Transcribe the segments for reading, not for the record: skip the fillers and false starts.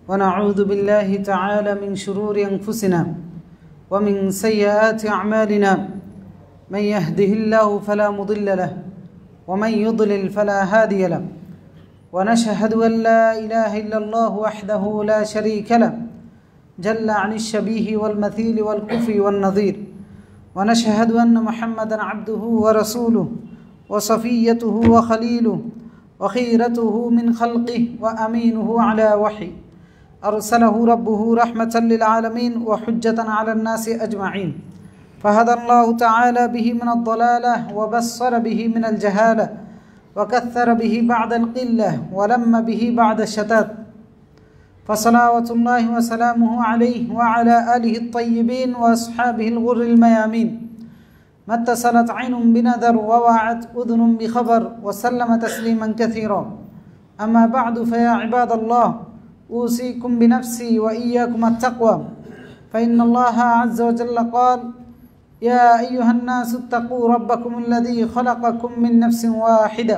ونعوذ بالله تعالى من شرور أنفسنا ومن سيئات أعمالنا من يهده الله فلا مضل له ومن يضلل فلا هادي له ونشهد أن لا إله إلا الله وحده لا شريك له جل عن الشبيه والمثيل والكفي والنظير ونشهد أن محمدا عبده ورسوله وصفيته وخليله وخيرته من خلقه وأمينه على وحي أرسله ربه رحمة للعالمين وحجة على الناس أجمعين فهدى الله تعالى به من الضلالة وبصر به من الجهالة وكثر به بعد القلة ولم به بعد الشتات فصلوات الله وسلامه عليه وعلى آله الطيبين وأصحابه الغر الميامين ما اتصلت عين بنذر ووعت أذن بخبر وسلم تسليما كثيرا أما بعد فيا عباد الله أوصيكم بنفسي وإياكم التقوى فإن الله عز وجل قال يا أيها الناس اتقوا ربكم الذي خلقكم من نفس واحدة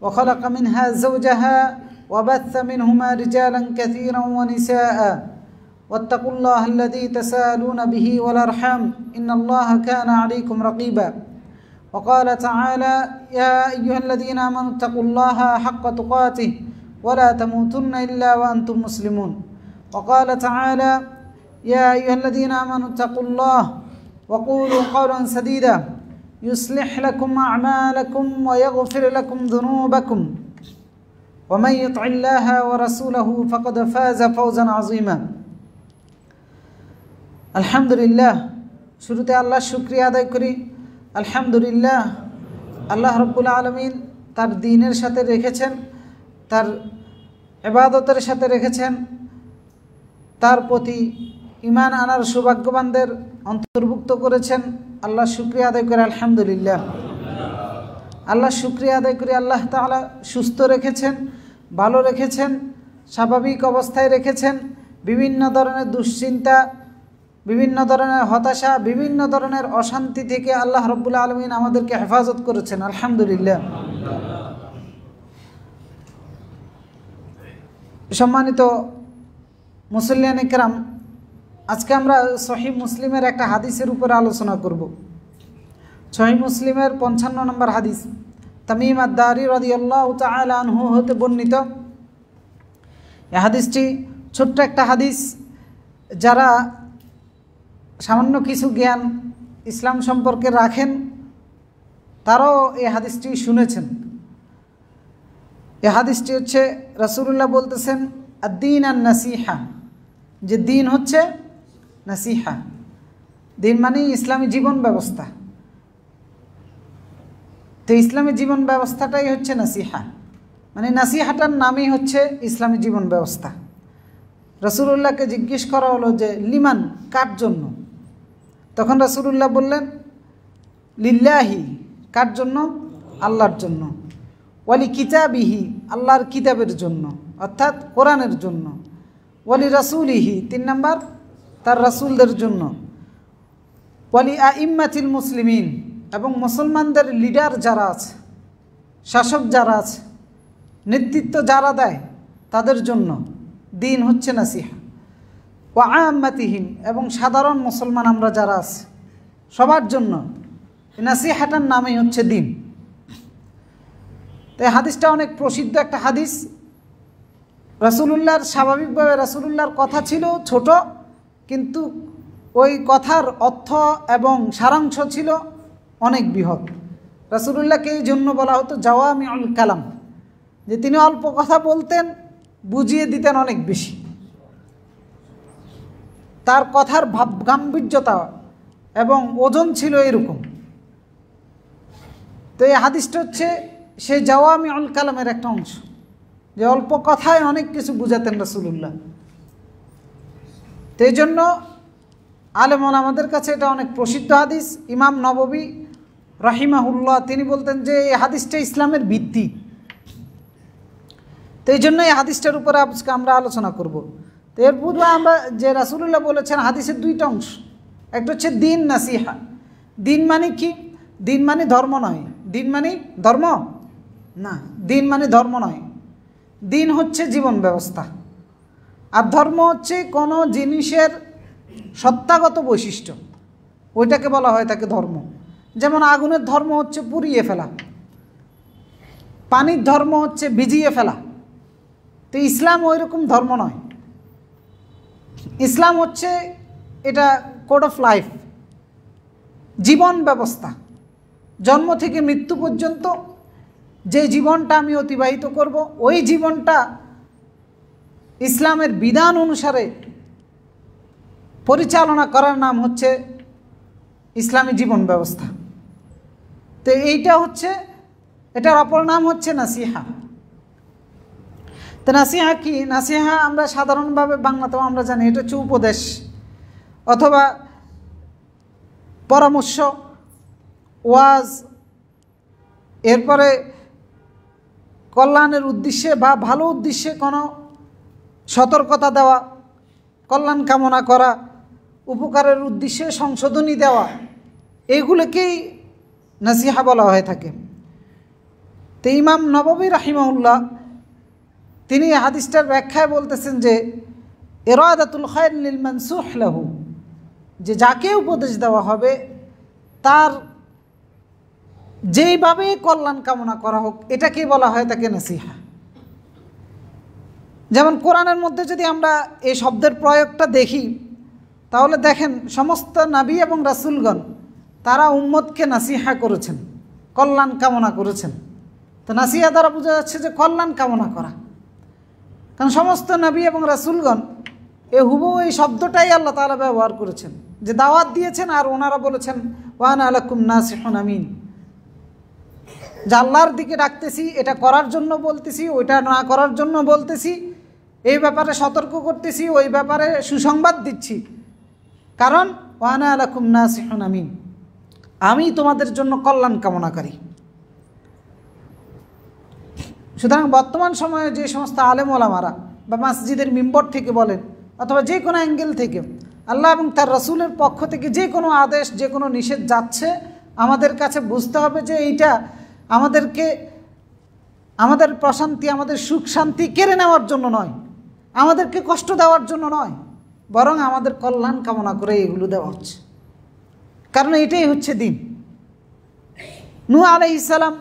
وخلق منها زوجها وبث منهما رجالا كثيرا ونساء واتقوا الله الذي تساءلون به والأرحام إن الله كان عليكم رقيبا وقال تعالى يا أيها الذين آمنوا اتقوا الله حق تقاته ولا تموتن إلا وأنتم مسلمون وقال تعالى يا أيها الذين آمنوا اتقوا الله وقولوا قولا سديدا يصلح لكم أعمالكم ويغفر لكم ذنوبكم ومن يطع الله ورسوله فقد فاز فوزا عظيما আলহামদুলিল্লাহ শুরুতে আল্লাহর শুকরিয়া আদায় করি। আলহামদুলিল্লাহ, আল্লাহ রাব্বুল আলামিন তার দ্বীনের সাথে রেখেছেন, তার ইবাদতের সাথে রেখেছেন, তার প্রতি ঈমান আনার সৌভাগ্যবানদের অন্তর্ভুক্ত করেছেন। আল্লাহর শুকরিয়া আদায় করে আলহামদুলিল্লাহ। আল্লাহর শুকরিয়া আদায় করে আল্লাহ তাআলা সুস্থ রেখেছেন, ভালো রেখেছেন, স্বাভাবিক অবস্থায় রেখেছেন। বিভিন্ন ধরনের দুশ্চিন্তা, বিভিন্ন ধরনের হতাশা, বিভিন্ন ধরনের অশান্তি থেকে আল্লাহ রাব্বুল আলামিন আমাদেরকে হেফাজত করেছেন আলহামদুলিল্লাহ। সম্মানিত মুসল্লিয়ান ইকরাম, আজকে আমরা সহিহ মুসলিমের একটা হাদিসের উপরে আলোচনা করব। সহিহ মুসলিমের 55 নম্বর হাদিস, তামিম আদ-দারি রাদিয়াল্লাহু তাআলা আনহু হতে বর্ণিত। এই হাদিসটি ছোট্ট একটা হাদিস। যারা সামান্য কিছু জ্ঞান ইসলাম সম্পর্কে রাখেন তারাও এই হাদিসটি শুনেছেন। এই হাদিসটি হচ্ছে রাসূলুল্লাহ বলতেছেন আদ-দীন আন-নাসিহা, যে দিন হচ্ছে নাসিহা। দিন মানে ইসলামী জীবন ব্যবস্থা। তো ইসলামী জীবন ব্যবস্থাটাই হচ্ছে নাসিহা, মানে নাসিহাটার নামই হচ্ছে ইসলামী জীবন ব্যবস্থা। রাসূলুল্লাহকে জিজ্ঞেস করা হলো যে লিমান, কার জন্য? তখন রাসূলুল্লাহ বললেন লিল্লাহি, কার জন্য? আল্লাহর জন্য। ওয়ালি কিতাবিহি, আল্লাহর কিতাবের জন্য অর্থাৎ কোরআনের জন্য। ওয়ালি রাসূলিহি, 3 নম্বর তার রাসূলদের জন্য। ওয়ালি আইম্মাতিল মুসলিমিন, এবং মুসলমানদের লিডার যারা আছে, শাসক যারা আছে, নেতৃত্ব যারা দেয় তাদের জন্য দিন হচ্ছে নাসিহা। ওয়া আম্মাতিহিম, এবং সাধারণ মুসলমান আমরা যারা আছে সবার জন্য নাসিহাটার নামই হচ্ছে দিন। তো এই হাদিসটা অনেক প্রসিদ্ধ একটা হাদিস। রাসূলুল্লাহর স্বাভাবিকভাবে রাসূলুল্লাহর কথা ছিল ছোট, কিন্তু ওই কথার অর্থ এবং সারাংশ ছিল অনেক বৃহৎ। রাসূলুল্লাহকে এই জন্য বলা হতো জাওয়ামিউল কালাম, যে তিনি অল্প কথা বলতেন, বুঝিয়ে দিতেন অনেক বেশি। তার কথার ভাব গাম্ভীর্যতা এবং ওজন ছিল এরকম। তো এই হাদিসটা হচ্ছে সেই জাওয়ামিউল কালামের একটা অংশ, যে অল্প কথায় অনেক কিছু বুঝাতেন রাসূলুল্লাহ। তো এই জন্য আলেম ওলামাদের কাছে এটা অনেক প্রসিদ্ধ হাদিস। ইমাম নববী রাহিমাহুল্লাহ তিনি বলতেন যে এই হাদিসটা ইসলামের ভিত্তি। তো এই জন্য এই হাদিসটার উপরে আজকে আমরা আলোচনা করব। তো এর পূর্বে আমরা যে রাসূলুল্লাহ বলেছেন হাদিসের 2টা অংশ, একটা হচ্ছে দিন নাসিহা। দিন মানে কি? দিন মানে ধর্ম নয়। দিন মানে ধর্ম না, দিন মানে ধর্ম নয়। দিন হচ্ছে জীবন ব্যবস্থা। আর ধর্ম হচ্ছে কোনো জিনিসের সত্তাগত বৈশিষ্ট্য, ওইটাকে বলা হয় তাকে ধর্ম। যেমন আগুনের ধর্ম হচ্ছে পুড়িয়ে ফেলা, পানির ধর্ম হচ্ছে ভিজিয়ে ফেলা। তো ইসলাম ওই রকম ধর্ম নয়। ইসলাম হচ্ছে এটা কোড অফ লাইফ, জীবন ব্যবস্থা। জন্ম থেকে মৃত্যু পর্যন্ত যে জীবনটা আমি অতিবাহিত করব, ওই জীবনটা ইসলামের বিধান অনুসারে পরিচালনা করার নাম হচ্ছে ইসলামী জীবন ব্যবস্থা। তো এইটা হচ্ছে, এটার অপর নাম হচ্ছে নাসিহা। তো নাসিহা কি? নাসিহা আমরা সাধারণভাবে বাংলাতেও আমরা জানি এটা হচ্ছে উপদেশ অথবা পরামর্শ, ওয়াজ, এরপরে কল্যাণের উদ্দেশ্যে বা ভালো উদ্দেশ্যে কোনো সতর্কতা দেওয়া, কল্যাণ কামনা করা, উপকারের উদ্দেশ্যে সংশোধনী দেওয়া, এইগুলোকেই নাসিহা বলা হয়ে থাকে। তো ইমাম নববী রাহিমাহুল্লাহ তিনি হাদিসটার ব্যাখ্যায় বলতেছেন যে ইরাদাতুল খায়র লিল মানসুহ লাহু, যে যাকে উপদেশ দেওয়া হবে তার যেইভাবে কল্যাণ কামনা করা হোক, এটাকে বলা হয় তাকে নাসিহা। যেমন কোরআনের মধ্যে যদি আমরা এই শব্দের প্রয়োগটা দেখি, তাহলে দেখেন সমস্ত নবী এবং রাসূলগণ তারা উম্মতকে নাসিহা করেছেন, কল্যাণ কামনা করেছেন। তো নাসিহা দ্বারা বোঝা যাচ্ছে যে কল্যাণ কামনা করা, কারণ সমস্ত নবী এবং রাসূলগণ হুবহু এই শব্দটাই আল্লাহ তাআলা ব্যবহার করেছেন, যে দাওয়াত দিয়েছেন আর ওনারা বলেছেন ওয়া আনা লাকুম নাসিহুন আমিন, যে আল্লাহর দিকে ডাকতেছি, এটা করার জন্য বলতেছি, ওইটা না করার জন্য বলতেছি, এই ব্যাপারে সতর্ক করতেছি, ওই ব্যাপারে সুসংবাদ দিচ্ছি, কারণ ওয়া আনা লাকুম নাসিহুন আমিন, আমি তোমাদের জন্য কল্যাণ কামনাকারী। সুতরাং বর্তমান সময়ে যে সমস্ত আলেম ওলামারা বা মসজিদের মিম্বর থেকে বলেন অথবা যে কোনো অ্যাঙ্গেল থেকে আল্লাহ এবং তার রাসূলের পক্ষ থেকে যে কোনো আদেশ, যে কোনো নিষেধ যাচ্ছে, আমাদের কাছে বুঝতে হবে যে এইটা আমাদেরকে, আমাদের প্রশান্তি, আমাদের সুখ শান্তি কেড়ে নেওয়ার জন্য নয়, আমাদেরকে কষ্ট দেওয়ার জন্য নয়, বরং আমাদের কল্যাণ কামনা করে এগুলো দেওয়া হচ্ছে, কারণ এটাই হচ্ছে দিন। নূহ আলাইহিস সালাম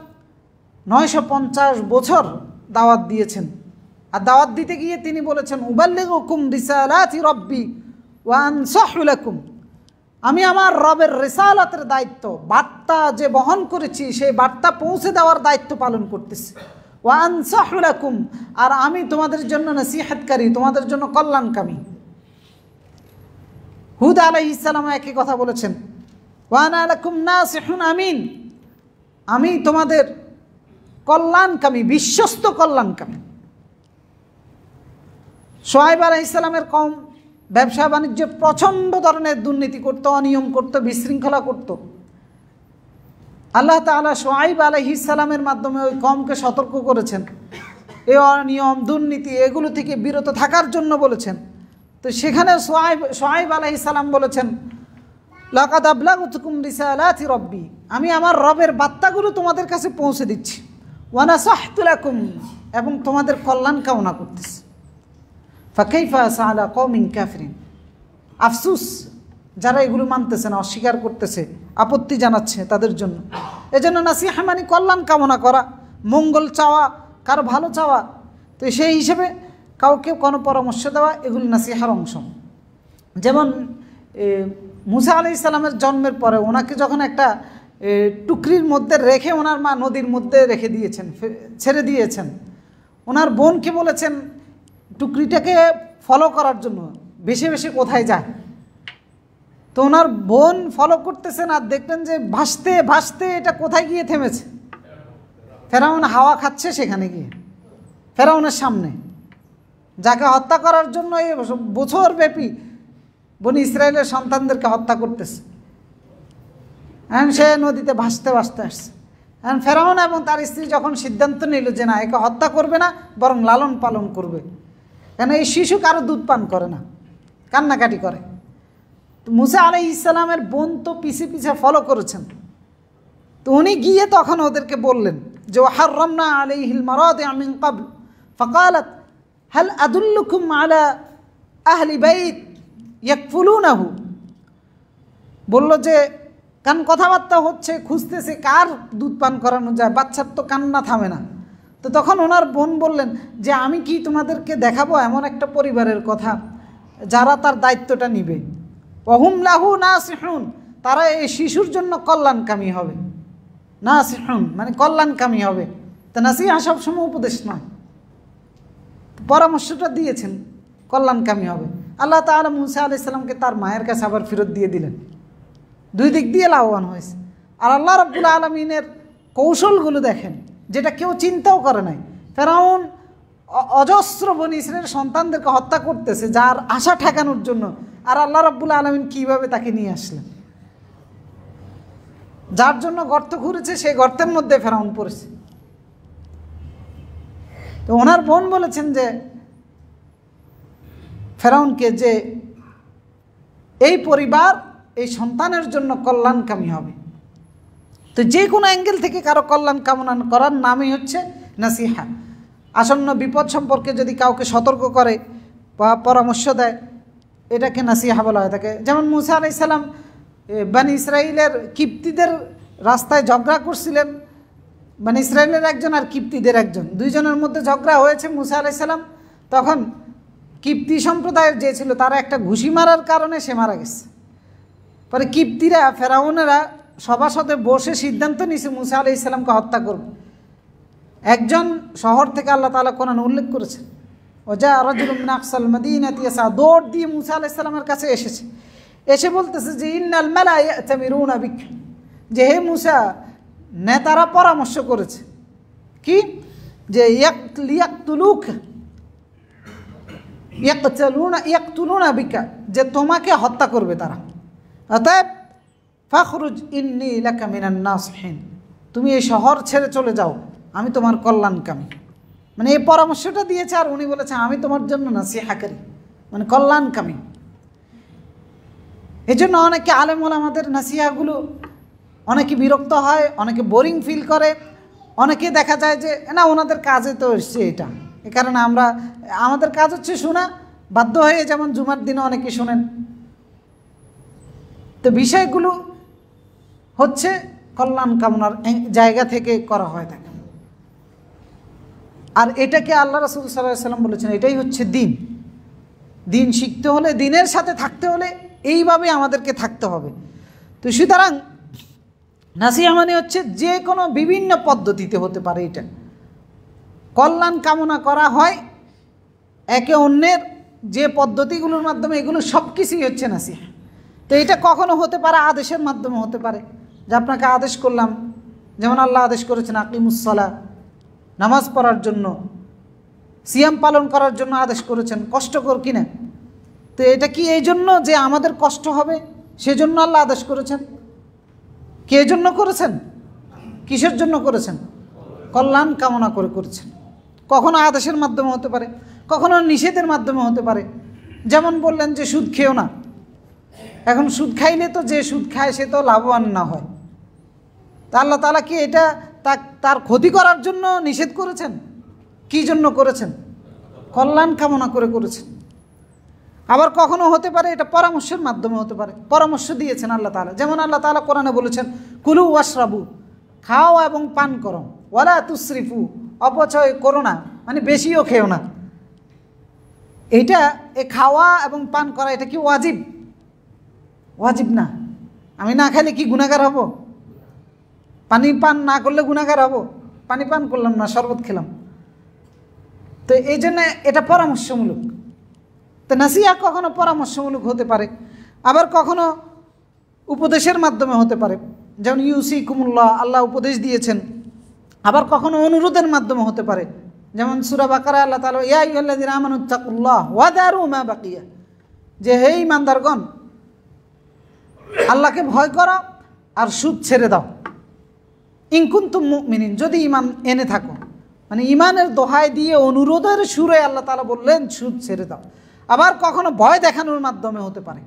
950 বছর দাওয়াত দিয়েছেন, আর দাওয়াত দিতে গিয়ে তিনি বলেছেন উবাল্লিগুকুম রিসালাতি রব্বি ওয়া আনসাহু লাকুম, আমি আমার রবের রিসালাতের দায়িত্ব, বার্তা যে বহন করেছি সেই বার্তা পৌঁছে দেওয়ার দায়িত্ব পালন করতেছি। ওয়া আনসাহু লাকুম, আর আমি তোমাদের জন্য নসিহতকারী, তোমাদের জন্য কল্যাণকামী। হুদ আলাইহিস সালাম একই কথা বলেছেন, ওয়া আনা লাকুম নাসিহুন আমিন, আমি তোমাদের কল্যাণকামী, বিশ্বস্ত কল্যাণকামী। শুআয়ব আলাইহিস সালামের কওম ব্যবসা বাণিজ্যে প্রচণ্ড ধরনের দুর্নীতি করত, অনিয়ম করত, বিশৃঙ্খলা করত। আল্লাহ তাআলা শুআয়ব আলাইহিস সালামের মাধ্যমে ওই কওমকে সতর্ক করেছেন, এই অনিয়ম দুর্নীতি এগুলো থেকে বিরত থাকার জন্য বলেছেন। তো সেখানে শুআয়ব আলাইহিস সালাম বলেছেন লাকাদ আবলাগতুকুম রিসালাতি রব্বি, আমি আমার রবের বার্তাগুলো তোমাদের কাছে পৌঁছে দিচ্ছি। ওয়া নাসাহতু লাকুম, এবং তোমাদের কল্যাণ কামনা করতেছি। ফাকাইফা আলা কওমিন কাফিরিন, আফসুস যারা এগুলো মানতেছে না, অস্বীকার করতেছে, আপত্তি জানাচ্ছে তাদের জন্য। এজন্য নাসিহা মানে কল্যাণ কামনা করা, মঙ্গল চাওয়া, কারো ভালো চাওয়া। তো সেই হিসেবে কাউকে কোনো পরামর্শ দেওয়া, এগুলো নাসিহার অংশ। যেমন মুসা আলাইহিস সালামের জন্মের পরে ওনাকে যখন একটা টুকরির মধ্যে রেখে ওনার মা নদীর মধ্যে রেখে দিয়েছেন, ছেড়ে দিয়েছেন, ওনার বোনকে বলেছেন টুকরিটাকে ফলো করার জন্য, ভেসে ভেসে কোথায় যায়। তো ওনার বোন ফলো করতেছেন আর দেখলেন যে ভাসতে ভাসতে এটা কোথায় গিয়ে থেমেছে, ফেরাউন হাওয়া খাচ্ছে সেখানে গিয়ে, ফেরাউনের সামনে, যাকে হত্যা করার জন্য এই বছর ব্যাপী বনি ইসরায়েলের সন্তানদেরকে হত্যা করতেছে। এখন সে নদীতে ভাসতে ভাসতে আসছে। এখন ফেরাউন এবং তার স্ত্রী যখন সিদ্ধান্ত নিল যে না, একে হত্যা করবে না, বরং লালন পালন করবে, কেন এই শিশু কারো দুধ পান করে না, কান্নাকাটি করে। তো মুসা আলাইহিস সালামের বোন তো পিছে পিছে ফলো করেছেন। তো উনি গিয়ে তখন ওদেরকে বললেন যে হাররামনা আলাইহিল মারাদিআ মিন ক্বাবল ফাকালাত হাল আদুল্লুকুম আলা আহলি বাইত ইয়াকফুলুনাহু, বলল যে কান কথাবার্তা হচ্ছে, খুঁজতেছে কার দুধ পান করানো যায়, বাচ্চার তো কান্না থামে না। তো তখন ওনার বোন বললেন যে আমি কি তোমাদেরকে দেখাবো এমন একটা পরিবারের কথা যারা তার দায়িত্বটা নিবে। ওহুম লাহু নাসিহুন, তারা এই শিশুর জন্য কল্যাণকামী হবে। নাসিহুন মানে কল্যাণকামী হবে। তা নাসিহা সবসময় উপদেশ নয়, পরামর্শটা দিয়েছেন কল্যাণকামী হবে। আল্লাহ তাআলা মূসা আলাইহিস সালামকে তার মায়ের কাছে আবার ফেরত দিয়ে দিলেন, দুই দিক দিয়ে লাভবান হয়েছে। আর আল্লাহ রাব্বুল আলামিনের কৌশলগুলো দেখেন, যেটা কেউ চিন্তাও করে নাই। ফেরাউন অজস্র বনি ইসরায়েলের সন্তানদেরকে হত্যা করতেছে যার আশা ঠেকানোর জন্য, আর আল্লাহ রাব্বুল আলামিন কীভাবে তাকে নিয়ে আসলেন। যার জন্য গর্ত ঘুরেছে সেই গর্তের মধ্যে ফেরাউন পড়েছে। তো ওনার বোন বলেছেন যে ফেরাউনকে যে এই পরিবার এই সন্তানের জন্য কল্যাণকামী হবে। তো যে কোনো অ্যাঙ্গেল থেকে কারো কল্যাণ কামনা করার নামই হচ্ছে নাসিহা। আসন্ন বিপদ সম্পর্কে যদি কাউকে সতর্ক করে বা পরামর্শ দেয়, এটাকে নাসিহা বলা হয় থাকে। যেমন মূসা আলাইহিস সালাম বনি ইসরাইলের কিপ্তিদের রাস্তায় ঝগড়া করছিলেন, বনি ইসরাইলের একজন আর কিপ্তিদের একজন, দুইজনের মধ্যে ঝগড়া হয়েছে। মূসা আলাইহিস সালাম তখন কিপ্তি সম্প্রদায়ের যে ছিল তারা একটা ঘুষি মারার কারণে সে মারা গেছে। পরে কিপ্তিরা ফেরাউনেরা সভাসদে বসে সিদ্ধান্ত নিয়েছে মূসা আলাইহিস সালামকে হত্যা করবে। একজন শহর থেকে আল্লাহ তাআলা কোরআনে উল্লেখ করেছেন, ওজা রাজুলুম মিন আকসাল মাদিনাতি ইয়াসা, দৌড় দিয়ে মূসা আলাইহিস সালামের কাছে এসেছে, এসে বলতেছে যে ইন্নাল মালা ইয়াতামিরুনা বিক, যে হে মূসা নেতারা পরামর্শ করেছে কি যে ইয়াকতুলুনা বিকা, যে তোমাকে হত্যা করবে তারা। অতএব ফাখরুজ ইন্নী লাকা মিনান নাসিহিন, তুমি এই শহর ছেড়ে চলে যাও, আমি তোমার কল্যাণকামী। মানে এই পরামর্শটা দিয়েছে, আর উনি বলেছে আমি তোমার জন্য নাসিহাকারী, মানে কল্যাণকামী। এই জন্য অনেকে আলেম ওলামাদের নাসিহাগুলো অনেকে বিরক্ত হয়, অনেকে বোরিং ফিল করে, অনেকে দেখা যায় যে না ওনাদের কাজে তো এসছে এটা, এ কারণে আমাদের কাজ হচ্ছে শোনা, বাধ্য হয়ে যেমন জুমার দিনে অনেকে শোনেন। তো বিষয়গুলো হচ্ছে কল্যাণ কামনার জায়গা থেকে করা হয় থাকে। আর এটাকে আল্লাহ রাসূল সাল্লাল্লাহু আলাইহি ওয়াসাল্লাম বলেছেন এটাই হচ্ছে দিন। দিন শিখতে হলে, দিনের সাথে থাকতে হলে এইভাবে আমাদেরকে থাকতে হবে। তো সুতরাং নাসিহা মানে হচ্ছে যে কোনো বিভিন্ন পদ্ধতিতে হতে পারে, এটা কল্যাণ কামনা করা হয় একে অন্যের যে পদ্ধতিগুলোর মাধ্যমে, এগুলো সব কিছুই হচ্ছে নাসিহা। তো এটা কখনো হতে পারে আদেশের মাধ্যমে হতে পারে, যে আপনাকে আদেশ করলাম, যেমন আল্লাহ আদেশ করেছেন আকিমুসসালাহ, নামাজ পড়ার জন্য, সিয়াম পালন করার জন্য আদেশ করেছেন, কষ্টকর কিনা। তো এটা কি এই জন্য যে আমাদের কষ্ট হবে সেজন্য আল্লাহ আদেশ করেছেন? কে জন্য করেছেন? কিসের জন্য করেছেন? কল্যাণ কামনা করে করেছেন। কখনো আদেশের মাধ্যমে হতে পারে, কখনো নিষেধের মাধ্যমে হতে পারে। যেমন বললেন যে সুদ খেও না, এখন সুদ খাইলে তো যে সুদ খায় সে তো লাভবান না হয়, তা আল্লাহ তাআলা কি এটা তার ক্ষতি করার জন্য নিষেধ করেছেন? কি জন্য করেছেন? কল্যাণ কামনা করে করেছেন। আবার কখনো হতে পারে এটা পরামর্শের মাধ্যমে হতে পারে, পরামর্শ দিয়েছেন আল্লাহ তাআলা। যেমন আল্লাহ তাআলা কোরআনে বলেছেন কুলু ওয়াশরাবু, খাও এবং পান করো, ওয়ালা তুসরিফু, অপচয় করো না, মানে বেশিও খেও না। এইটা খাওয়া এবং পান করা এটা কি ওয়াজিব? ওয়াজিব না। আমি না খাইলে কি গুনাহগার হব? পানি পান না করলে গুনাহগার হব? পানি পান করলাম না, শরবত খেলাম। তো এই জন্য এটা পরামর্শমূলক। তো নাসিহা কখনো পরামর্শমূলক হতে পারে, আবার কখনো উপদেশের মাধ্যমে হতে পারে, যেমন ইউসিকুমুল্লাহ, আল্লাহ উপদেশ দিয়েছেন। আবার কখনো অনুরোধের মাধ্যমে হতে পারে, যেমন সূরা বাকারা আল্লাহ তাআলা ইয়া আইয়ুহাল্লাযীনা আমানুত্তাকুল্লাহ ওয়া দারু মা বাকিয়া, যে হে ঈমানদারগণ আল্লাহকে ভয় করো আর সুদ ছেড়ে দাও। ইন কুনতুম মুমিনিন, যদি ঈমান এনে থাকো, মানে ঈমানের দোহাই দিয়ে অনুরোধের সুরে আল্লাহ তাআলা বললেন সুদ ছেড়ে দাও। আবার কখনো ভয় দেখানোর মাধ্যমে হতে পারে,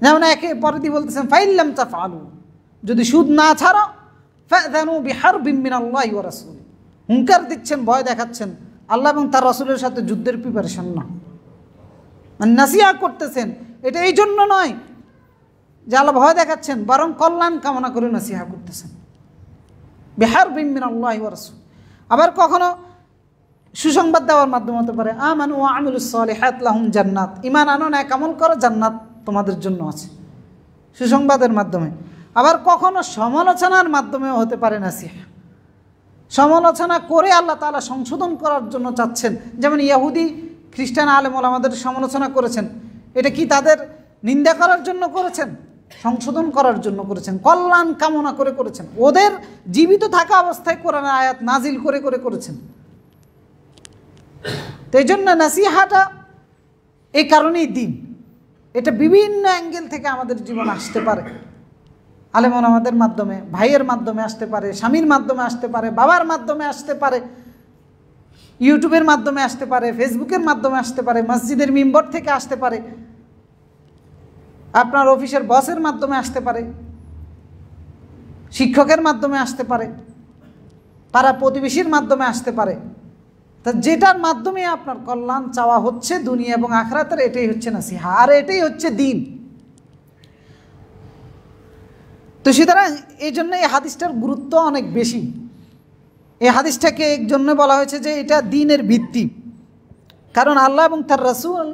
যেমন একে পরে দিয়ে বলতেছেন ফাইল্লাম তাফআলু, যদি সুদ না ছাড়ো ফাযানু বিহারবিম মিনাল্লাহি ওয়া রাসূলিহি, হুঙ্কার দিচ্ছেন, ভয় দেখাচ্ছেন আল্লাহ এবং তার রাসূলের সাথে যুদ্ধের প্রিপারেশন না। মানে নাসিহা করতেছেন, এটা এই জন্য নয় যে আল্লাহ ভয় দেখাচ্ছেন, বরং কল্যাণ কামনা করে নাসিহা করতেছেন। বিহারবিন মিনাল্লাহি ওয়া রাসূল। আবার কখনো সুসংবাদ দেওয়ার মাধ্যমে হতে পারে, আমানু ওয়া আমিলুস সালিহাত লাহুম জান্নাত, ঈমান আনো, নেক আমল করো, জান্নাত তোমাদের জন্য আছে, সুসংবাদের মাধ্যমে। আবার কখনো সমালোচনার মাধ্যমেও হতে পারে নাসিহা। সমালোচনা করে আল্লাহ তাআলা সংশোধন করার জন্য চাচ্ছেন। যেমন ইহুদি খ্রিস্টান আলেম ওলামাদের সমালোচনা করেছেন, এটা কি তাদের নিন্দা করার জন্য করেছেন? সংশোধন করার জন্য করেছেন, কল্যাণ কামনা করে করেছেন। ওদের জীবিত থাকা অবস্থায় কোরআনের আয়াত নাজিল করে করে করেছেন। তো এই জন্য নাসিহাটা এই কারণেই দিন, এটা বিভিন্ন অ্যাঙ্গেল থেকে আমাদের জীবন আসতে পারে। আলেম ওলামাদের মাধ্যমে, ভাইয়ের মাধ্যমে আসতে পারে, স্বামীর মাধ্যমে আসতে পারে, বাবার মাধ্যমে আসতে পারে, ইউটিউবের মাধ্যমে আসতে পারে, ফেসবুকের মাধ্যমে আসতে পারে, মসজিদের মিম্বর থেকে আসতে পারে, আপনার অফিসের বসের মাধ্যমে আসতে পারে, শিক্ষকের মাধ্যমে আসতে পারে, পাড়া প্রতিবেশীর মাধ্যমে আসতে পারে। তা যেটার মাধ্যমে আপনার কল্যাণ চাওয়া হচ্ছে দুনিয়া এবং আখিরাতের, এটাই হচ্ছে নাসিহা, আর এটাই হচ্ছে দিন। তো সুতরাং এই জন্য এই হাদিসটার গুরুত্ব অনেক বেশি। এই হাদিসটাকে এই জন্য বলা হয়েছে যে এটা দিনের ভিত্তি। কারণ আল্লাহ এবং তার রাসূল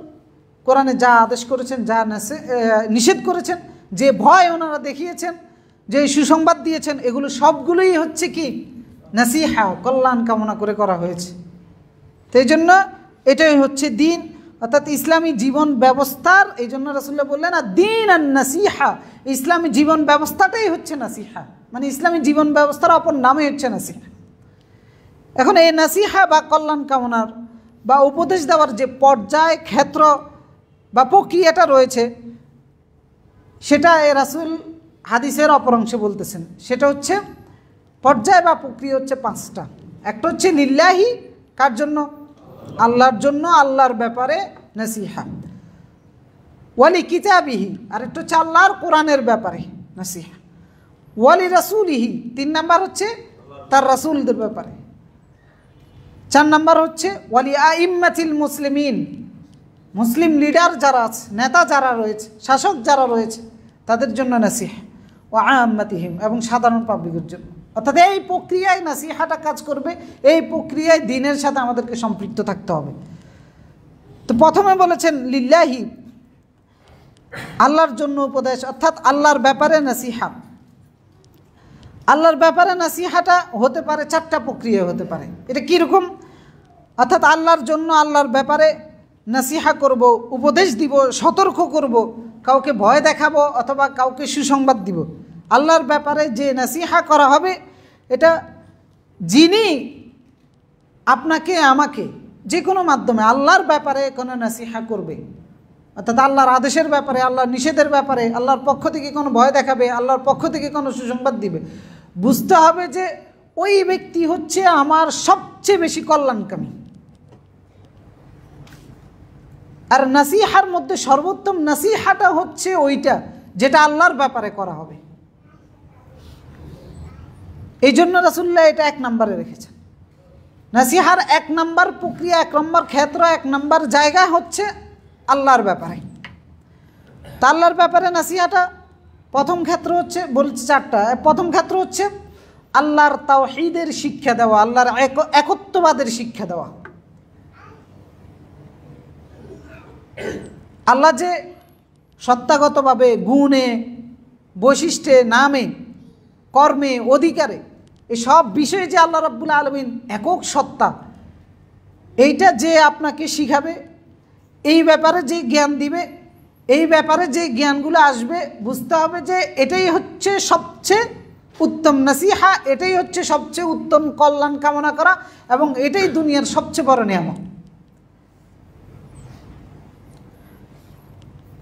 কোরআনে যা আদেশ করেছেন, যা নিষেধ করেছেন, যে ভয় ওনারা দেখিয়েছেন, যে সুসংবাদ দিয়েছেন, এগুলো সবগুলোই হচ্ছে কি নাসিহা, কল্যাণ কামনা করে করা হয়েছে। তো এই জন্য এটাই হচ্ছে দিন, অর্থাৎ ইসলামী জীবন ব্যবস্থার। এই জন্য রাসূলুল্লাহ বললেন আর দিন আর নাসিহা, ইসলামী জীবন ব্যবস্থাটাই হচ্ছে নাসিহা, মানে ইসলামী জীবন ব্যবস্থার অপর নামই হচ্ছে নাসিহা। এখন এই নাসিহা বা কল্যাণ কামনার বা উপদেশ দেওয়ার যে পর্যায়, ক্ষেত্র বা প্রক্রিয়াটা রয়েছে, সেটা এ রাসূল হাদিসের অপর অংশে বলতেছেন। সেটা হচ্ছে পর্যায় বা প্রক্রিয়া হচ্ছে 5টা। একটা হচ্ছে লিল্লাহি, কার জন্য? আল্লাহর জন্য, আল্লাহর ব্যাপারে নাসিহা। ওয়ালি কিতাবিহি, আরেকটা হচ্ছে আল্লাহর কোরআনের ব্যাপারে নাসিহা। ওয়ালি রাসূলিহি, 3 নাম্বার হচ্ছে তার রাসূলদের ব্যাপারে। 4 নাম্বার হচ্ছে ওয়ালি আইম্মাতিল মুসলিমিন, মুসলিম লিডার যারা আছে, নেতা যারা রয়েছে, শাসক যারা রয়েছে, তাদের জন্য নাসিহা। ওয়া আম্মাতিহিম, এবং সাধারণ পাবলিকের জন্য। অর্থাৎ এই প্রক্রিয়ায় নাসিহাটা কাজ করবে, এই প্রক্রিয়ায় দ্বীনের সাথে আমাদেরকে সম্পৃক্ত থাকতে হবে। তো প্রথমে বলেছেন লিল্লাহি, আল্লাহর জন্য উপদেশ, অর্থাৎ আল্লাহর ব্যাপারে নাসিহা। আল্লাহর ব্যাপারে নাসিহাটা হতে পারে 4টা প্রক্রিয়া হতে পারে। এটা কীরকম? অর্থাৎ আল্লাহর জন্য, আল্লাহর ব্যাপারে নাসিহা করব, উপদেশ দিব, সতর্ক করব, কাউকে ভয় দেখাবো অথবা কাউকে সুসংবাদ দিব। আল্লাহর ব্যাপারে যে নাসিহা করা হবে, এটা যিনি আপনাকে আমাকে যে কোনো মাধ্যমে আল্লাহর ব্যাপারে কোনো নাসিহা করবে, অর্থাৎ আল্লাহর আদেশের ব্যাপারে, আল্লাহর নিষেধের ব্যাপারে, আল্লাহর পক্ষ থেকে কোনো ভয় দেখাবে, আল্লাহর পক্ষ থেকে কোনো সুসংবাদ দিবে, বুঝতে হবে যে ওই ব্যক্তি হচ্ছে আমার সবচেয়ে বেশি কল্যাণকামী। আর নাসিহার মধ্যে সর্বোত্তম নাসিহাটা হচ্ছে ওইটা যেটা আল্লাহর ব্যাপারে করা হবে। এই জন্য রাসূলুল্লাহ এটা 1 নম্বরে রেখেছেন। নাসিহার 1 নম্বর প্রক্রিয়া, 1 নম্বর ক্ষেত্র, 1 নম্বর জায়গা হচ্ছে আল্লাহর ব্যাপারে। তা আল্লাহর ব্যাপারে নাসিহাটা প্রথম ক্ষেত্র হচ্ছে, বলছে 4টা। প্রথম ক্ষেত্র হচ্ছে আল্লাহর তাওহীদের শিক্ষা দেওয়া, আল্লাহর একত্ববাদের শিক্ষা দেওয়া। আল্লাহ যে সত্তাগতভাবে, গুণে, বৈশিষ্ট্যে, নামে, কর্মে, অধিকারে, এই সব বিষয়ে যে আল্লাহ রাব্বুল আলামিন একক সত্তা, এইটা যে আপনাকে শিখাবে, এই ব্যাপারে যে জ্ঞান দিবে, এই ব্যাপারে যে জ্ঞানগুলো আসবে, বুঝতে হবে যে এটাই হচ্ছে সবচেয়ে উত্তম নাসিহা, এটাই হচ্ছে সবচেয়ে উত্তম কল্যাণ কামনা করা, এবং এটাই দুনিয়ার সবচেয়ে বড় নিয়ামত।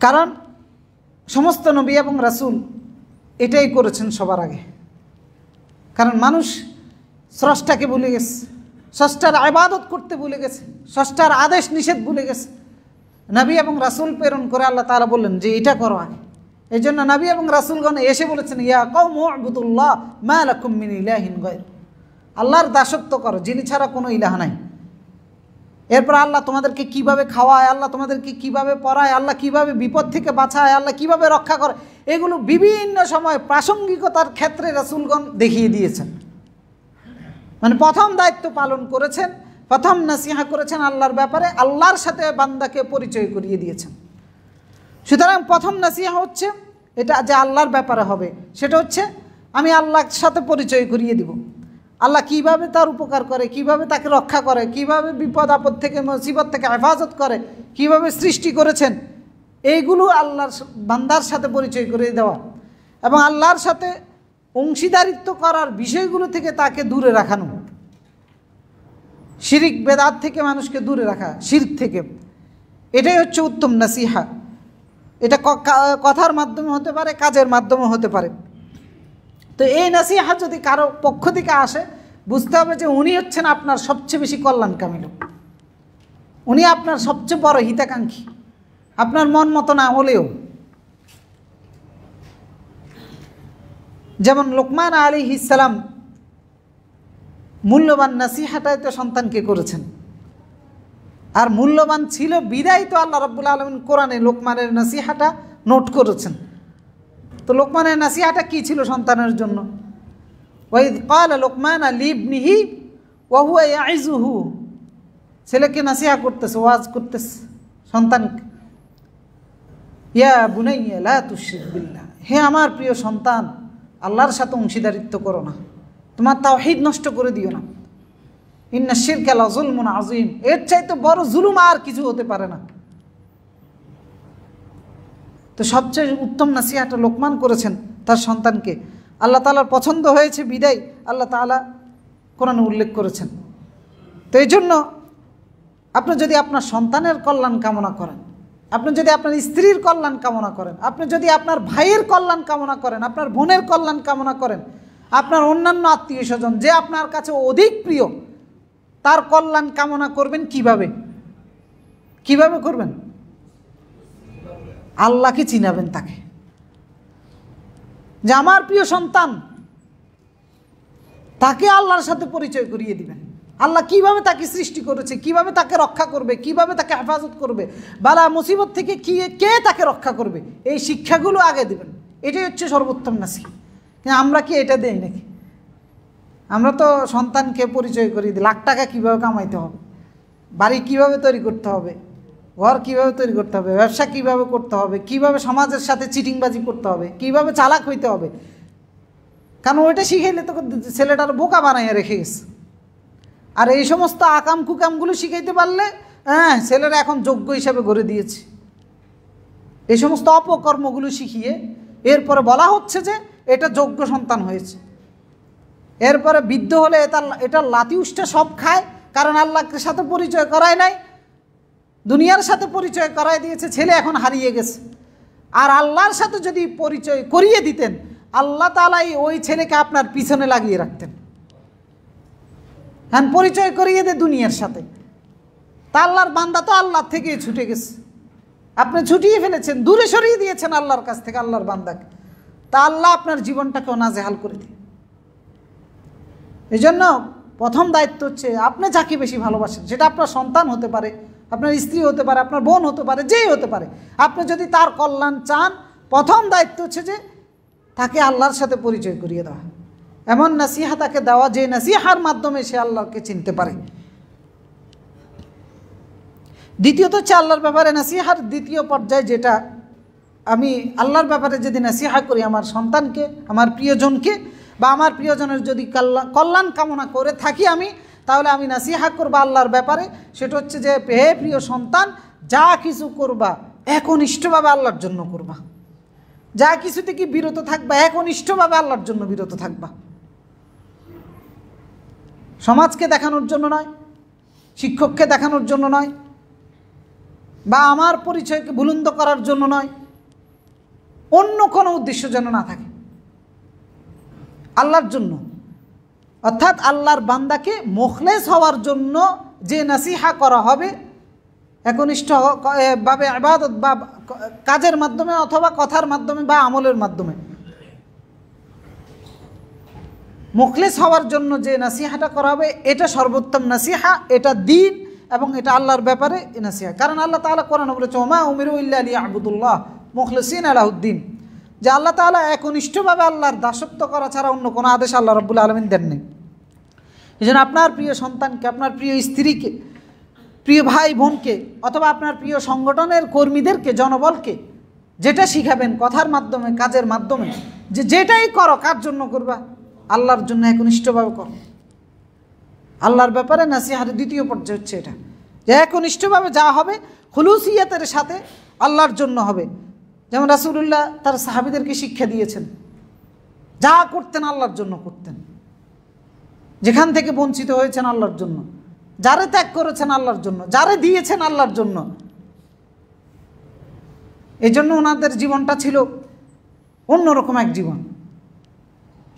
কারণ সমস্ত নবী এবং রাসূল এটাই করেছেন সবার আগে। কারণ মানুষ স্রষ্টাকে ভুলে গেছে, স্রষ্টার ইবাদত করতে ভুলে গেছে, স্রষ্টার আদেশ নিষেধ ভুলে গেছে। নবী এবং রাসূল প্রেরণ করে আল্লাহ তাআলা বললেন যে এটা করো আগে। এই জন্য নবী এবং রাসূলগণ এসে বলেছেন, ইয়া কওম উবুদুল্লাহ মা লাকুম মিন ইলাহিন গায়র, আল্লাহর দাসত্ব করো, যিনি ছাড়া কোনো ইলাহ নাই। এরপর আল্লাহ তোমাদেরকে কিভাবে খাওয়ায়, আল্লাহ তোমাদেরকে কিভাবে পড়ায়, আল্লাহ কিভাবে বিপদ থেকে বাঁচায়, আল্লাহ কিভাবে রক্ষা করে, এগুলো বিভিন্ন সময় প্রাসঙ্গিকতার ক্ষেত্রে রাসূলগণ দেখিয়ে দিয়েছেন। মানে প্রথম দায়িত্ব পালন করেছেন, প্রথম নাসিহা করেছেন আল্লাহর ব্যাপারে, আল্লাহর সাথে বান্দাকে পরিচয় করিয়ে দিয়েছেন। সুতরাং প্রথম নাসিহা হচ্ছে এটা যে আল্লাহর ব্যাপারে হবে, সেটা হচ্ছে আমি আল্লাহর সাথে পরিচয় করিয়ে দিব। আল্লাহ কিভাবে তার উপকার করে, কিভাবে তাকে রক্ষা করে, কিভাবে বিপদ আপদ থেকে মুসিবত থেকে হেফাজত করে, কিভাবে সৃষ্টি করেছেন, এইগুলো আল্লাহর বান্দার সাথে পরিচয় করিয়ে দেওয়া এবং আল্লাহর সাথে অংশীদারিত্ব করার বিষয়গুলো থেকে তাকে দূরে রাখানো, শিরিক বেদাত থেকে মানুষকে দূরে রাখা, শিরক থেকে। এটাই হচ্ছে উত্তম নাসিহা। এটা কথার মাধ্যমে হতে পারে, কাজের মাধ্যমে হতে পারে। তো এই নাসিহা যদি কারো পক্ষ থেকে আসে, বুঝতে হবে যে উনি হচ্ছেন আপনার সবচেয়ে বেশি কল্যাণকামী লোক, উনি আপনার সবচেয়ে বড় হিতাকাঙ্ক্ষী, আপনার মন মতো না হলেও। যেমন লোকমান আলাইহিস সালাম মূল্যবান নাসিহাটাই তো সন্তানকে করেছেন, আর মূল্যবান ছিল বিদায় তো আল্লাহ রাব্বুল আলামিন কোরআনে লোকমানের নাসিহাটা নোট করেছেন। তো লোকমানের নাসিহাটা কি ছিল সন্তানের জন্য? ওয়াইদ ক্বালা লোকমান লিবনিহি ওয়া হুয়া ইয়াইজুহু, ছেলেকে নাসিহা করতেছে, ওয়াজ করতেছে সন্তানকে, ইয়া বুনাইয়া লা তুশরিক বিল্লাহ, হে আমার প্রিয় সন্তান, আল্লাহর সাথে অংশীদারিত্ব করো না, তোমার তাওহীদ নষ্ট করে দিও না, ইন্না শিরকা লা যুলমুন আযীম, এর চাইতে বড় জুলুম আর কিছু হতে পারে না। তো সবচেয়ে উত্তম নাসিহাটা লোকমান করেছেন তার সন্তানকে। আল্লাহ তাআলার পছন্দ হয়েছে বিদায় আল্লাহ তাআলা কোরআনে উল্লেখ করেছেন। তো এই জন্য আপনি যদি আপনার সন্তানের কল্যাণ কামনা করেন, আপনি যদি আপনার স্ত্রীর কল্যাণ কামনা করেন, আপনি যদি আপনার ভাইয়ের কল্যাণ কামনা করেন, আপনার বোনের কল্যাণ কামনা করেন, আপনার অন্যান্য আত্মীয় স্বজন যে আপনার কাছে অধিক প্রিয়, তার কল্যাণ কামনা করবেন কিভাবে? কিভাবে করবেন? আল্লাহকে চিনাবেন তাকে, যে আমার প্রিয় সন্তান, তাকে আল্লাহর সাথে পরিচয় করিয়ে দিবেন। আল্লাহ কিভাবে তাকে সৃষ্টি করেছে, কিভাবে তাকে রক্ষা করবে, কিভাবে তাকে হেফাজত করবে, বালা মুসিবত থেকে কে তাকে রক্ষা করবে, এই শিক্ষাগুলো আগে দিবেন। এটাই হচ্ছে সর্বোত্তম নাসিহা। আমরা কি এটা দেই নাকি? আমরা তো সন্তানকে পরিচয় করিয়ে দিই লাখ টাকা কীভাবে কামাইতে হবে, বাড়ি কিভাবে তৈরি করতে হবে, ঘর কিভাবে তৈরি করতে হবে, ব্যবসা কিভাবে করতে হবে, কিভাবে সমাজের সাথে চিটিংবাজি করতে হবে, কিভাবে চালাক হইতে হবে। কারণ ওইটা শিখাইলে তো ছেলেটার বোকা বানাইয়া রেখে গেছে। আর এই সমস্ত আকাম কুকামগুলো শিখাইতে পারলে ছেলেরা এখন যোগ্য হিসাবে গড়ে দিয়েছে। এই সমস্ত অপকর্মগুলো শিখিয়ে এরপরে বলা হচ্ছে যে এটা যোগ্য সন্তান হয়েছে। এরপরে বৃদ্ধ হলে এটা লাতি উষ্টা সব খায়, কারণ আল্লাহর সাথে পরিচয় করায় নাই, দুনিয়ার সাথে পরিচয় করায় দিয়েছে, ছেলে এখন হারিয়ে গেছে। আর আল্লাহর সাথে যদি পরিচয় করিয়ে দিতেন, আল্লাহ তাআলাই ওই ছেলেকে আপনার পিছনে লাগিয়ে রাখতেন। হ্যাঁ, পরিচয় করিয়ে দে দুনিয়ার সাথে, তা আল্লাহর বান্দা তো আল্লাহর থেকে ছুটে গেছে, আপনি ছুটিয়ে ফেলেছেন, দূরে সরিয়ে দিয়েছেন আল্লাহর কাছ থেকে আল্লাহর বান্দাকে। তা আল্লাহ আপনার জীবনটাকেও নাজেহাল করে দিন। এই জন্য প্রথম দায়িত্ব হচ্ছে আপনি যাকে বেশি ভালোবাসেন, সেটা আপনার সন্তান হতে পারে, আপনার স্ত্রী হতে পারে, আপনার বোন হতে পারে, যেই হতে পারে, আপনি যদি তার কল্যাণ চান, প্রথম দায়িত্ব হচ্ছে যে তাকে আল্লাহর সাথে পরিচয় করিয়ে দেওয়া, এমন নাসিহা তাকে দেওয়া যে নাসিহার মাধ্যমে সে আল্লাহকে চিনতে পারে। দ্বিতীয়ত হচ্ছে আল্লাহর ব্যাপারে নাসিহার দ্বিতীয় পর্যায়ে, যেটা আমি আল্লাহর ব্যাপারে যদি নাসিহা করি আমার সন্তানকে, আমার প্রিয়জনকে, বা আমার প্রিয়জনের যদি কল্যাণ কামনা করে থাকি আমি, তাহলে আমি নাসিহা করবা আল্লাহর ব্যাপারে। সেটা হচ্ছে যে হে প্রিয় সন্তান, যা কিছু করবা একনিষ্ঠভাবে আল্লাহর জন্য করবা, যা কিছু থেকে বিরত থাকবা একনিষ্ঠভাবে আল্লাহর জন্য বিরত থাকবা। সমাজকে দেখানোর জন্য নয়, শিক্ষককে দেখানোর জন্য নয়, বা আমার পরিচয়কে বুলন্দ করার জন্য নয়, অন্য কোনো উদ্দেশ্য যেন না থাকে, আল্লাহর জন্য। অর্থাৎ আল্লাহর বান্দাকে মুখলেস হওয়ার জন্য যে নাসিহা করা হবে, একনিষ্ঠভাবে ইবাদত বা কাজের মাধ্যমে অথবা কথার মাধ্যমে বা আমলের মাধ্যমে মুখলেস হওয়ার জন্য যে নাসিহাটা করা হবে, এটা সর্বোত্তম নাসিহা। এটা দ্বীন এবং এটা আল্লাহর ব্যাপারে নাসিহা। কারণ আল্লাহ তাআলা কোরআনে বলেছে ওমা উমিরু ইল্লা লিয়াবুদুল্লাহ মুখলিসিনা লাহুদ্দিন, যে আল্লাহ তাআলা একনিষ্ঠভাবে আল্লাহর দাসত্ব করা ছাড়া অন্য কোনো আদেশ আল্লাহ রাব্বুল আলামিন দেননি। এই জন্য আপনার প্রিয় সন্তানকে, আপনার প্রিয় স্ত্রীকে, প্রিয় ভাই বোনকে অথবা আপনার প্রিয় সংগঠনের কর্মীদেরকে, জনবলকে যেটা শিখাবেন কথার মাধ্যমে, কাজের মাধ্যমে, যে যেটাই করো কার জন্য করবা, আল্লাহর জন্য একনিষ্ঠভাবে করো। আল্লাহর ব্যাপারে নাসিহার দ্বিতীয় পর্যায়ে হচ্ছে এটা, যে একনিষ্ঠভাবে যা হবে খুলুসিয়াতের সাথে আল্লাহর জন্য হবে। যেমন রাসূলুল্লাহ তার সাহাবীদেরকে শিক্ষা দিয়েছেন, যা করতেন আল্লাহর জন্য করতেন, যেখান থেকে বঞ্চিত হয়েছেন আল্লাহর জন্য, যারে ত্যাগ করেছেন আল্লাহর জন্য, যারে দিয়েছেন আল্লাহর জন্য। এই জন্য ওনাদের জীবনটা ছিল অন্যরকম এক জীবন।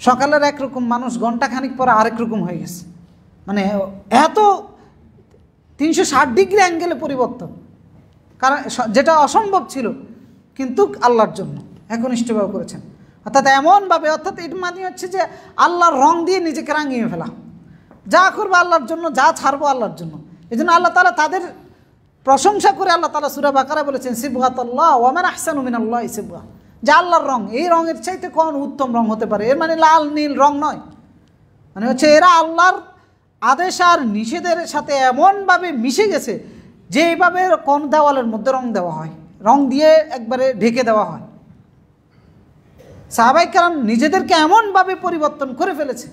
সকালের একরকম মানুষ ঘণ্টাখানিক পরে আরেক রকম হয়ে গেছে, মানে এত 360 ডিগ্রি অ্যাঙ্গেলে পরিবর্তন, কারণ যেটা অসম্ভব ছিল কিন্তু আল্লাহর জন্য একনিষ্ঠভাবে করেছেন। অর্থাৎ এমনভাবে, অর্থাৎ এর মানে হচ্ছে যে আল্লাহর রং দিয়ে নিজেকে রাঙিয়ে ফেলা, যা করবো আল্লাহর জন্য, যা ছাড়বো আল্লাহর জন্য। এই জন্য আল্লাহ তাআলা তাদের প্রশংসা করে আল্লাহ তাআলা সূরা বাকারায় বলেছেন সিবগাতুল্লাহ ওয়া মান আহসানু মিনাল্লাহি সিবগা, যে আল্লাহর রং, এই রঙের চাইতে কোন উত্তম রং হতে পারে। এর মানে লাল নীল রং নয়, মানে হচ্ছে এরা আল্লাহর আদেশ আর নিষেধের সাথে এমনভাবে মিশে গেছে যে এইভাবে কোন দেওয়ালের মধ্যে রং দেওয়া হয়, রং দিয়ে একবারে ঢেকে দেওয়া হয়। সাহাবায়ে কেরাম নিজেদেরকে এমনভাবে পরিবর্তন করে ফেলেছে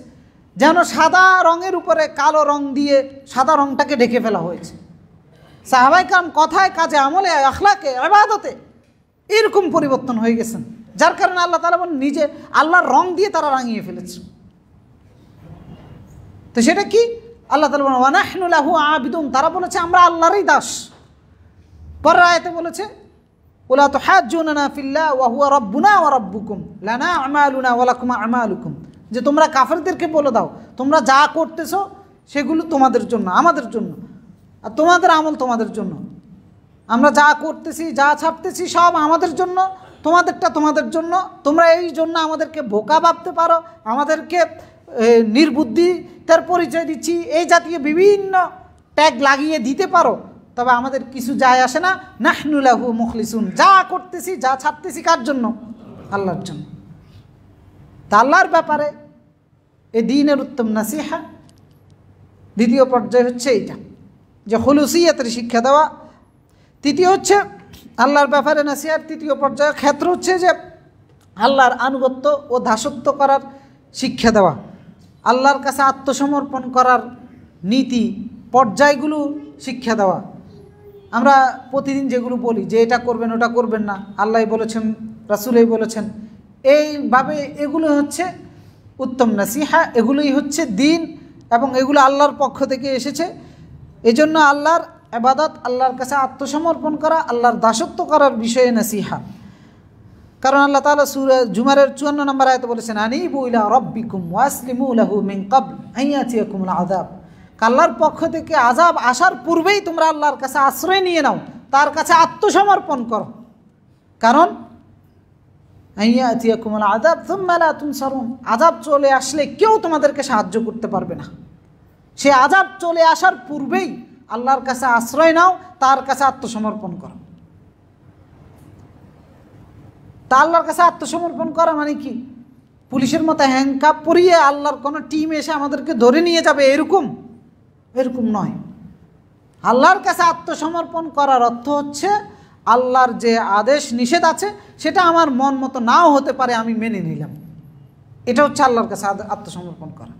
যেন সাদা রঙের উপরে কালো রং দিয়ে সাদা রংটাকে ঢেকে ফেলা হয়েছে। সাহাবায়ে কেরাম কথায়, কাজে, আমলে, আখলাকে, ইবাদতে এরকম পরিবর্তন হয়ে গেছেন, যার কারণে আল্লাহ তাআলা নিজে আল্লাহর রং দিয়ে তারা রাঙিয়ে ফেলেছে। তো সেটা কি? আল্লাহ তাআলা বলেন ওয়া নাহনু লাহু আবিদুন, তারা বলেছে আমরা আল্লাহরই দাস। পরের আয়াতে বলেছে ওয়ালা তুহাজ্জুনা ফিল্লাহ ওয়া হুয়া রাব্বুনা ওয়া রাব্বুকুম লানা আমালুনা ওয়া লাকুম আমালুকুম, যে তোমরা কাফেরদেরকে বলে দাও তোমরা যা করতেছো সেগুলো তোমাদের জন্য, আমাদের জন্য, আর তোমাদের আমল তোমাদের জন্য। আমরা যা করতেছি, যা ছাড়তেছি সব আমাদের জন্য, তোমাদেরটা তোমাদের জন্য। তোমরা এই জন্য আমাদেরকে বোকা ভাবতে পারো, আমাদেরকে নির্বুদ্ধিতার পরিচয় দিচ্ছি, এই জাতীয় বিভিন্ন ট্যাগ লাগিয়ে দিতে পারো, তবে আমাদের কিছু যায় আসে না। নাহনু লাহু মুখলিসুন, যা করতেছি, যা ছাড়তেছি কার জন্য? আল্লাহর জন্য। তা আল্লাহর ব্যাপারে এই দ্বীনের উত্তম নাসিহা দ্বিতীয় পর্যায়ে হচ্ছে এইটা, যে খুলুসিয়াতের শিক্ষা দেওয়া। তৃতীয় হচ্ছে আল্লাহর ব্যাপারে নাসিহার তৃতীয় পর্যায়ে ক্ষেত্র হচ্ছে যে আল্লাহর আনুগত্য ও দাসত্ব করার শিক্ষা দেওয়া, আল্লাহর কাছে আত্মসমর্পণ করার নীতি পর্যায়গুলো শিক্ষা দেওয়া। আমরা প্রতিদিন যেগুলো বলি যে এটা করবেন, ওটা করবেন না, আল্লাহ বলেছেন, রাসূলই বলেছেন, এইভাবে এগুলো হচ্ছে উত্তম নাসিহা, এগুলোই হচ্ছে দ্বীন, এবং এগুলো আল্লাহর পক্ষ থেকে এসেছে। এজন্য আল্লাহর ইবাদত, আল্লাহর কাছে আত্মসমর্পণ করা, আল্লাহর দাসত্ব করার বিষয়ে নাসিহা। কারণ আল্লাহ তাআলা সূরা জুমারের 54 নম্বর আয়াতে বলেছেন আনিবু ইলা রাব্বিকুম ওয়াসলিমু লাহু মিন ক্বাবল আন ইয়াতিয়াকুমুল আযাব, আল্লাহর পক্ষ থেকে আযাব আসার পূর্বেই তোমরা আল্লাহর কাছে আশ্রয় নিয়ে নাও, তার কাছে আত্মসমর্পণ করো। কারণ আন ইয়াতিয়াকুমুল আযাব সুম্মা লা তুনসারুন, আযাব চলে আসলে কেউ তোমাদেরকে সাহায্য করতে পারবে না। সে আযাব চলে আসার পূর্বেই আল্লাহর কাছে আশ্রয় নাও, তার কাছে আত্মসমর্পণ করো। তা আল্লাহর কাছে আত্মসমর্পণ করা মানে কি? পুলিশের মতো হ্যান্ডকাপ পরিয়ে আল্লাহর কোনো টিম এসে আমাদেরকে ধরে নিয়ে যাবে এরকম নয়। আল্লাহর কাছে আত্মসমর্পণ করার অর্থ হচ্ছে আল্লাহর যে আদেশ নিষেধ আছে সেটা আমার মন মতো নাও হতে পারে, আমি মেনে নিলাম। এটা হচ্ছে আল্লাহর কাছে আত্মসমর্পণ করা।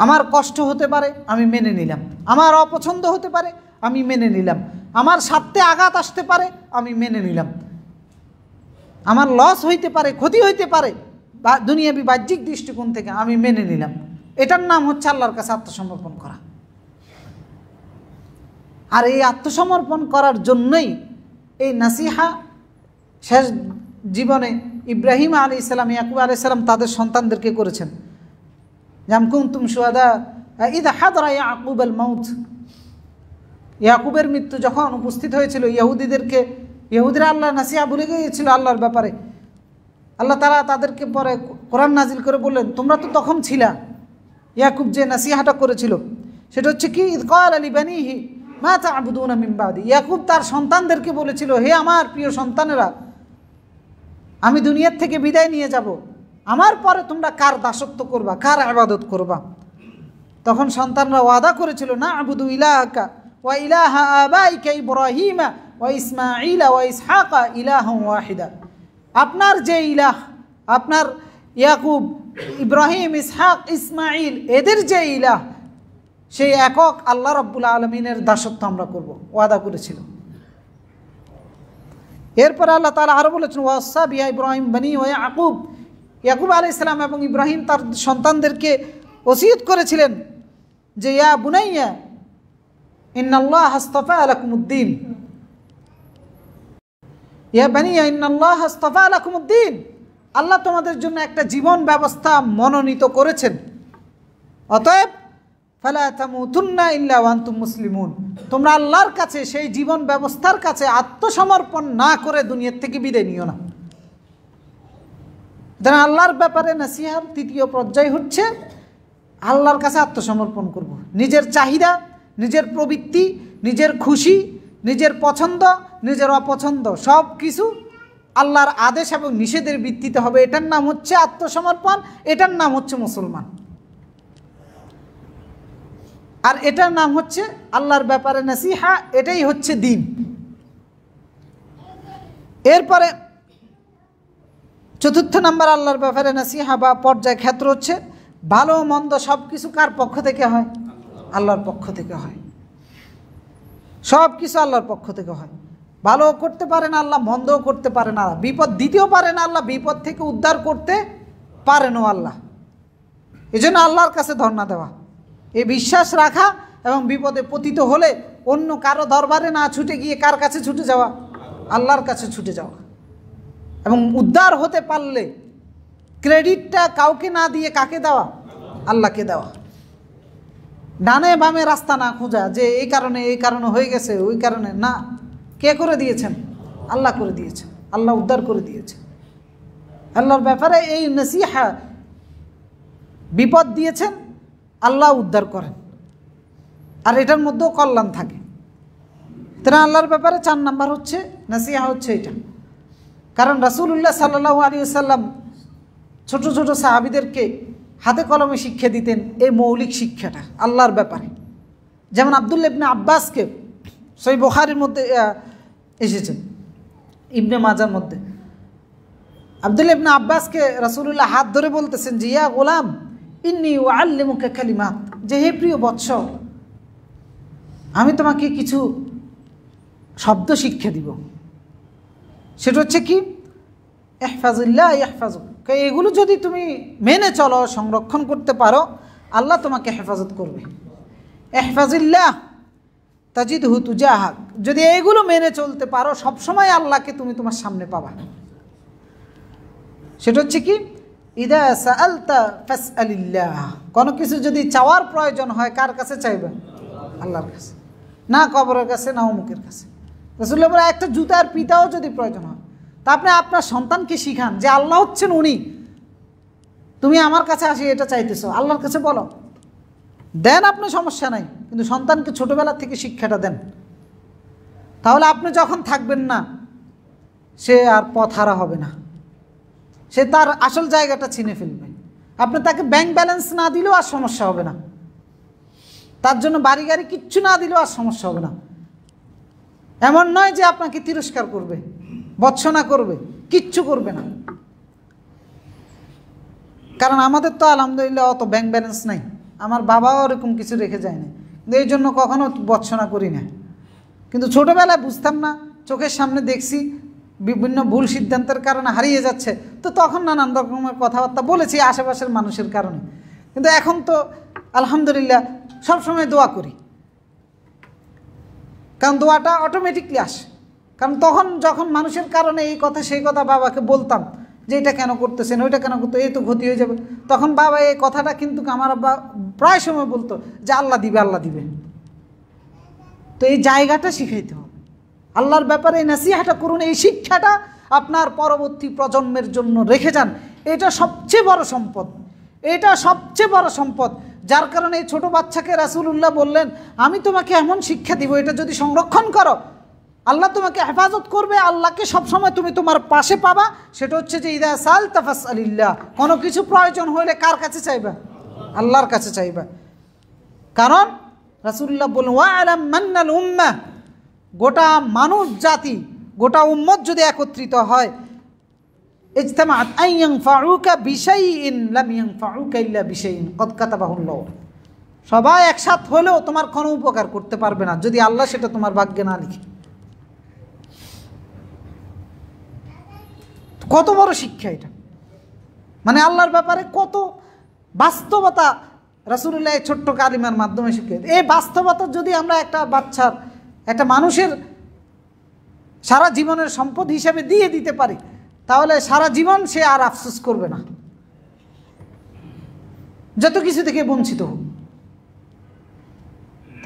আমার কষ্ট হতে পারে, আমি মেনে নিলাম। আমার অপছন্দ হতে পারে, আমি মেনে নিলাম। আমার স্বার্থে আঘাত আসতে পারে, আমি মেনে নিলাম। আমার লস হইতে পারে, ক্ষতি হইতে পারে দুনিয়াবি বাহ্যিক দৃষ্টিকোণ থেকে, আমি মেনে নিলাম। এটার নাম হচ্ছে আল্লাহর কাছে আত্মসমর্পণ করা। আর এই আত্মসমর্পণ করার জন্যই এই নাসিহা শেষ জীবনে ইব্রাহিম আলাইহিস সালাম, ইয়াকুব আলাইহিস সালাম তাদের সন্তানদেরকে করেছেন। জাম কুনতুম শুহাদা ইযা হাদরা ইয়াকুব আল মাউত, ইয়াকুবের মৃত্যু যখন উপস্থিত হয়েছিল, ইহুদিরা আল্লাহ নাসিহা ভুলে গিয়েছিল আল্লাহর ব্যাপারে। আল্লাহ তাআলা তাদেরকে পরে কোরআন নাজিল করে বললেন তোমরা তো তখন ছিলা, ইয়াকুব যে নাসিহাটা করেছিল সেটা হচ্ছে কি, ইয ক্বালা লিবানিহি মা তা'বুদুনা মিন বাদি। ইয়াকুব তার সন্তানদেরকে বলেছিল, হে আমার প্রিয় সন্তানেরা, আমি দুনিয়ার থেকে বিদায় নিয়ে যাব, আমার পরে তোমরা কার দাসত্ব করবা, কার ইবাদত করবা? তখন সন্তানরা ওয়াদা করেছিল, না'বুদু ইলাহাকা ওয়া ইলাহা আবাইকা ইব্রাহিমা ওয়া ইসমাঈলা ওয়া ইসহাকা ইলাহান ওয়াহিদা। আপনার যে ইলাহ, আপনার ইয়াকুব, ইব্রাহিম, ইসহাক, ইসমাঈল, এদের যে ইলাহ, সেই একক আল্লাহ রাব্বুল আলামিনের দাসত্ব আমরা করব, ওয়াদা করেছিল। এরপরে আল্লাহ তাআলা আরো বলেছেন, ওয়াসা বিহা ইব্রাহিম বানি ওয়া ইয়াকুব। ইয়াকুব আলাইহিস সালাম এবং ইব্রাহিম তার সন্তানদেরকে ওসিয়ত করেছিলেন যে, ইয়া বুনাইয়া ইন্নাল্লাহ আস্তাফা লাকুমুদ্দিন, ইয়া বানিয়া ইন্নাল্লাহ আস্তাফা লাকুমুদ্দিন, আল্লাহ তোমাদের জন্য একটা জীবন ব্যবস্থা মনোনীত করেছেন, অতএব ফালা তামুতুন্না ইল্লা ওয়া আনতুম মুসলিমুন, তোমরা আল্লাহর কাছে, সেই জীবন ব্যবস্থার কাছে আত্মসমর্পণ না করে দুনিয়ার থেকে বিদায় নিও না। যেন আল্লাহর ব্যাপারে নসিহার তৃতীয় পর্যায় হচ্ছে আল্লাহর কাছে আত্মসমর্পণ করব। নিজের চাহিদা, নিজের প্রবৃত্তি, নিজের খুশি, নিজের পছন্দ, নিজের অপছন্দ সব কিছু আল্লাহর আদেশ এবং নিষেধের ভিত্তিতে হবে। এটার নাম হচ্ছে আত্মসমর্পণ, এটার নাম হচ্ছে মুসলমান, আর এটার নাম হচ্ছে আল্লাহর ব্যাপারে নসিহা, এটাই হচ্ছে দ্বীন। এরপরে চতুর্থ নাম্বার আল্লাহর ব্যাপারে নসিহা বা পর্যায় ক্ষেত্র হচ্ছে ভালো মন্দ সব কিছু কার পক্ষ থেকে হয়? আল্লাহর পক্ষ থেকে হয়। সব কিছু আল্লাহর পক্ষ থেকে হয়। ভালো করতে পারে না আল্লাহ, মন্দও করতে পারে না, বিপদ দিতেও পারে না আল্লাহ, বিপদ থেকে উদ্ধার করতে পারেনও আল্লাহ। এই জন্য আল্লাহর কাছে ধর্ণা দেওয়া, এই বিশ্বাস রাখা এবং বিপদে পতিত হলে অন্য কারো দরবারে না ছুটে গিয়ে কার কাছে ছুটে যাওয়া? আল্লাহর কাছে ছুটে যাওয়া। এবং উদ্ধার হতে পারলে ক্রেডিটটা কাউকে না দিয়ে কাকে দেওয়া? আল্লাহকে দেওয়া। ডানে বামে রাস্তা না খোঁজা যে এই কারণে হয়ে গেছে, ওই কারণে না। কে করে দিয়েছেন? আল্লাহ করে দিয়েছেন, আল্লাহ উদ্ধার করে দিয়েছেন। আল্লাহর ব্যাপারে এই নসিহা, বিপদ দিয়েছেন আল্লাহ উদ্ধার করেন, আর এটার মধ্যেও কল্যাণ থাকে। তারা আল্লাহর ব্যাপারে 4 নাম্বার হচ্ছে নসিহা হচ্ছে এটা। কারণ রাসূলুল্লাহ সাল্লাল্লাহু আলাইহি ওয়াসাল্লাম ছোট ছোট সাহাবীদেরকে হাতে কলমে শিক্ষা দিতেন এই মৌলিক শিক্ষাটা আল্লাহর ব্যাপারে। যেমন আব্দুল্লাহ ইবনে আব্বাসকে সহিহ বুখারীর মধ্যে এসেছেন, ইবনে মাজার মধ্যে আব্দুল্লাহ ইবনে আব্বাসকে রাসূলুল্লাহ হাত ধরে বলতেছেন যে, ইয়া গোলাম ইন্নী উআল্লিমুকা কালিমাত, যে হে প্রিয় বৎস, আমি তোমাকে কিছু শব্দ শিক্ষা দিব। সেটা হচ্ছে কি? ইহফাজিল্লাহ ইয়াহফাজুক, এগুলো যদি তুমি মেনে চলো, সংরক্ষণ করতে পারো, আল্লাহ তোমাকে হেফাজত করবে। ইহফাজিল্লাহ তাজিদহু তুজাহাক, যদি এগুলো মেনে চলতে পারো সবসময় আল্লাহকে তুমি তোমার সামনে পাবা। সেটা হচ্ছে কি? ইদা সাআলতা ফাসআলিল্লাহ, কোনো কিছু যদি চাওয়ার প্রয়োজন হয় কার কাছে চাইবে? আল্লাহর কাছে, না কবরের কাছে, না অমুকের কাছে। রাসূলুল্লাহ বলেন একটা জুতার পিতাও যদি প্রয়োজন হয়, তা আপনি আপনার সন্তানকে শিখান যে আল্লাহ হচ্ছেন উনি, তুমি আমার কাছে আসি এটা চাইতেছো, আল্লাহর কাছে বলো, দেন আপনি, সমস্যা নাই, কিন্তু সন্তানকে ছোটবেলা থেকে শিক্ষাটা দেন। তাহলে আপনি যখন থাকবেন না, সে আর পথ হারা হবে না, সে তার আসল জায়গাটা চিনে ফেলবে। আপনি তাকে ব্যাংক ব্যালেন্স না দিলেও আর সমস্যা হবে না, তার জন্য বাড়ি গাড়ি কিচ্ছু না দিলেও আর সমস্যা হবে না। এমন নয় যে আপনাকে তিরস্কার করবে, ভৎসনা করবে, কিচ্ছু করবে না। কারণ আমাদের তো আলহামদুলিল্লাহ অত ব্যাংক ব্যালেন্স নাই, আমার বাবাও এরকম কিছু রেখে যায় না, কিন্তু এই জন্য কখনো ভৎসনা করি না। কিন্তু ছোটোবেলায় বুঝতাম না, চোখের সামনে দেখছি বিভিন্ন ভুল সিদ্ধান্তের কারণে হারিয়ে যাচ্ছে, তো তখন নানান রকমের কথাবার্তা বলেছি আশেপাশের মানুষের কারণে। কিন্তু এখন তো আলহামদুলিল্লাহ সবসময় দোয়া করি, কারণ দোয়াটা অটোমেটিকলি আসে। কারণ তখন যখন মানুষের কারণে এই কথা সেই কথা বাবাকে বলতাম যে এটা কেন করতেছেন, ওইটা কেন করতে, এই তো ক্ষতি হয়ে যাবে, তখন বাবা এই কথাটা কিন্তু আমার আব্বা প্রায় সময় বলতো যে আল্লাহ দিবে, আল্লাহ দিবে। তো এই জায়গাটা শিখাইতে হবে, আল্লাহর ব্যাপারে এই নসিহাটা করুন, এই শিক্ষাটা আপনার পরবর্তী প্রজন্মের জন্য রেখে যান। এটা সবচেয়ে বড় সম্পদ, এটা সবচেয়ে বড় সম্পদ। যার কারণে এই ছোট বাচ্চাকে রাসূলুল্লাহ বললেন, আমি তোমাকে এমন শিক্ষা দিব, এটা যদি সংরক্ষণ করো আল্লাহ তোমাকে হেফাজত করবে, আল্লাহকে সবসময় তুমি তোমার পাশে পাবা। সেটা হচ্ছে যে ইদা সালতা ফাসআলিল্লাহ, কোনো কিছু প্রয়োজন হলে কার কাছে চাইবা? আল্লাহর কাছে চাইবা। কারণ রাসূলুল্লাহ বললেন ওয়া'লাম মান্নাল উম্মাহ, গোটা মানব জাতি, গোটা উম্মত যদি একত্রিত হয়, ইজতামাআত আন ইয়ানফাউকা বিশাইইন লাম ইয়ানফাউকা ইল্লা বিশাইইন ক্বাদ কাতাবাহুল্লাহ, সবাই একসাথ হলেও তোমার কোনো উপকার করতে পারবে না যদি আল্লাহ সেটা তোমার ভাগ্যে না লিখে। কত বড় শিক্ষা এটা, মানে আল্লাহর ব্যাপারে কত বাস্তবতা রাসূলুল্লাহ এই ছোট্ট কালিমার মাধ্যমে শিখিয়ে। এই বাস্তবতা যদি আমরা একটা বাচ্চার, একটা মানুষের সারা জীবনের সম্পদ হিসেবে দিয়ে দিতে পারি, তাহলে সারা জীবন সে আর আফসোস করবে না, যত কিছু থেকে বঞ্চিত হোক।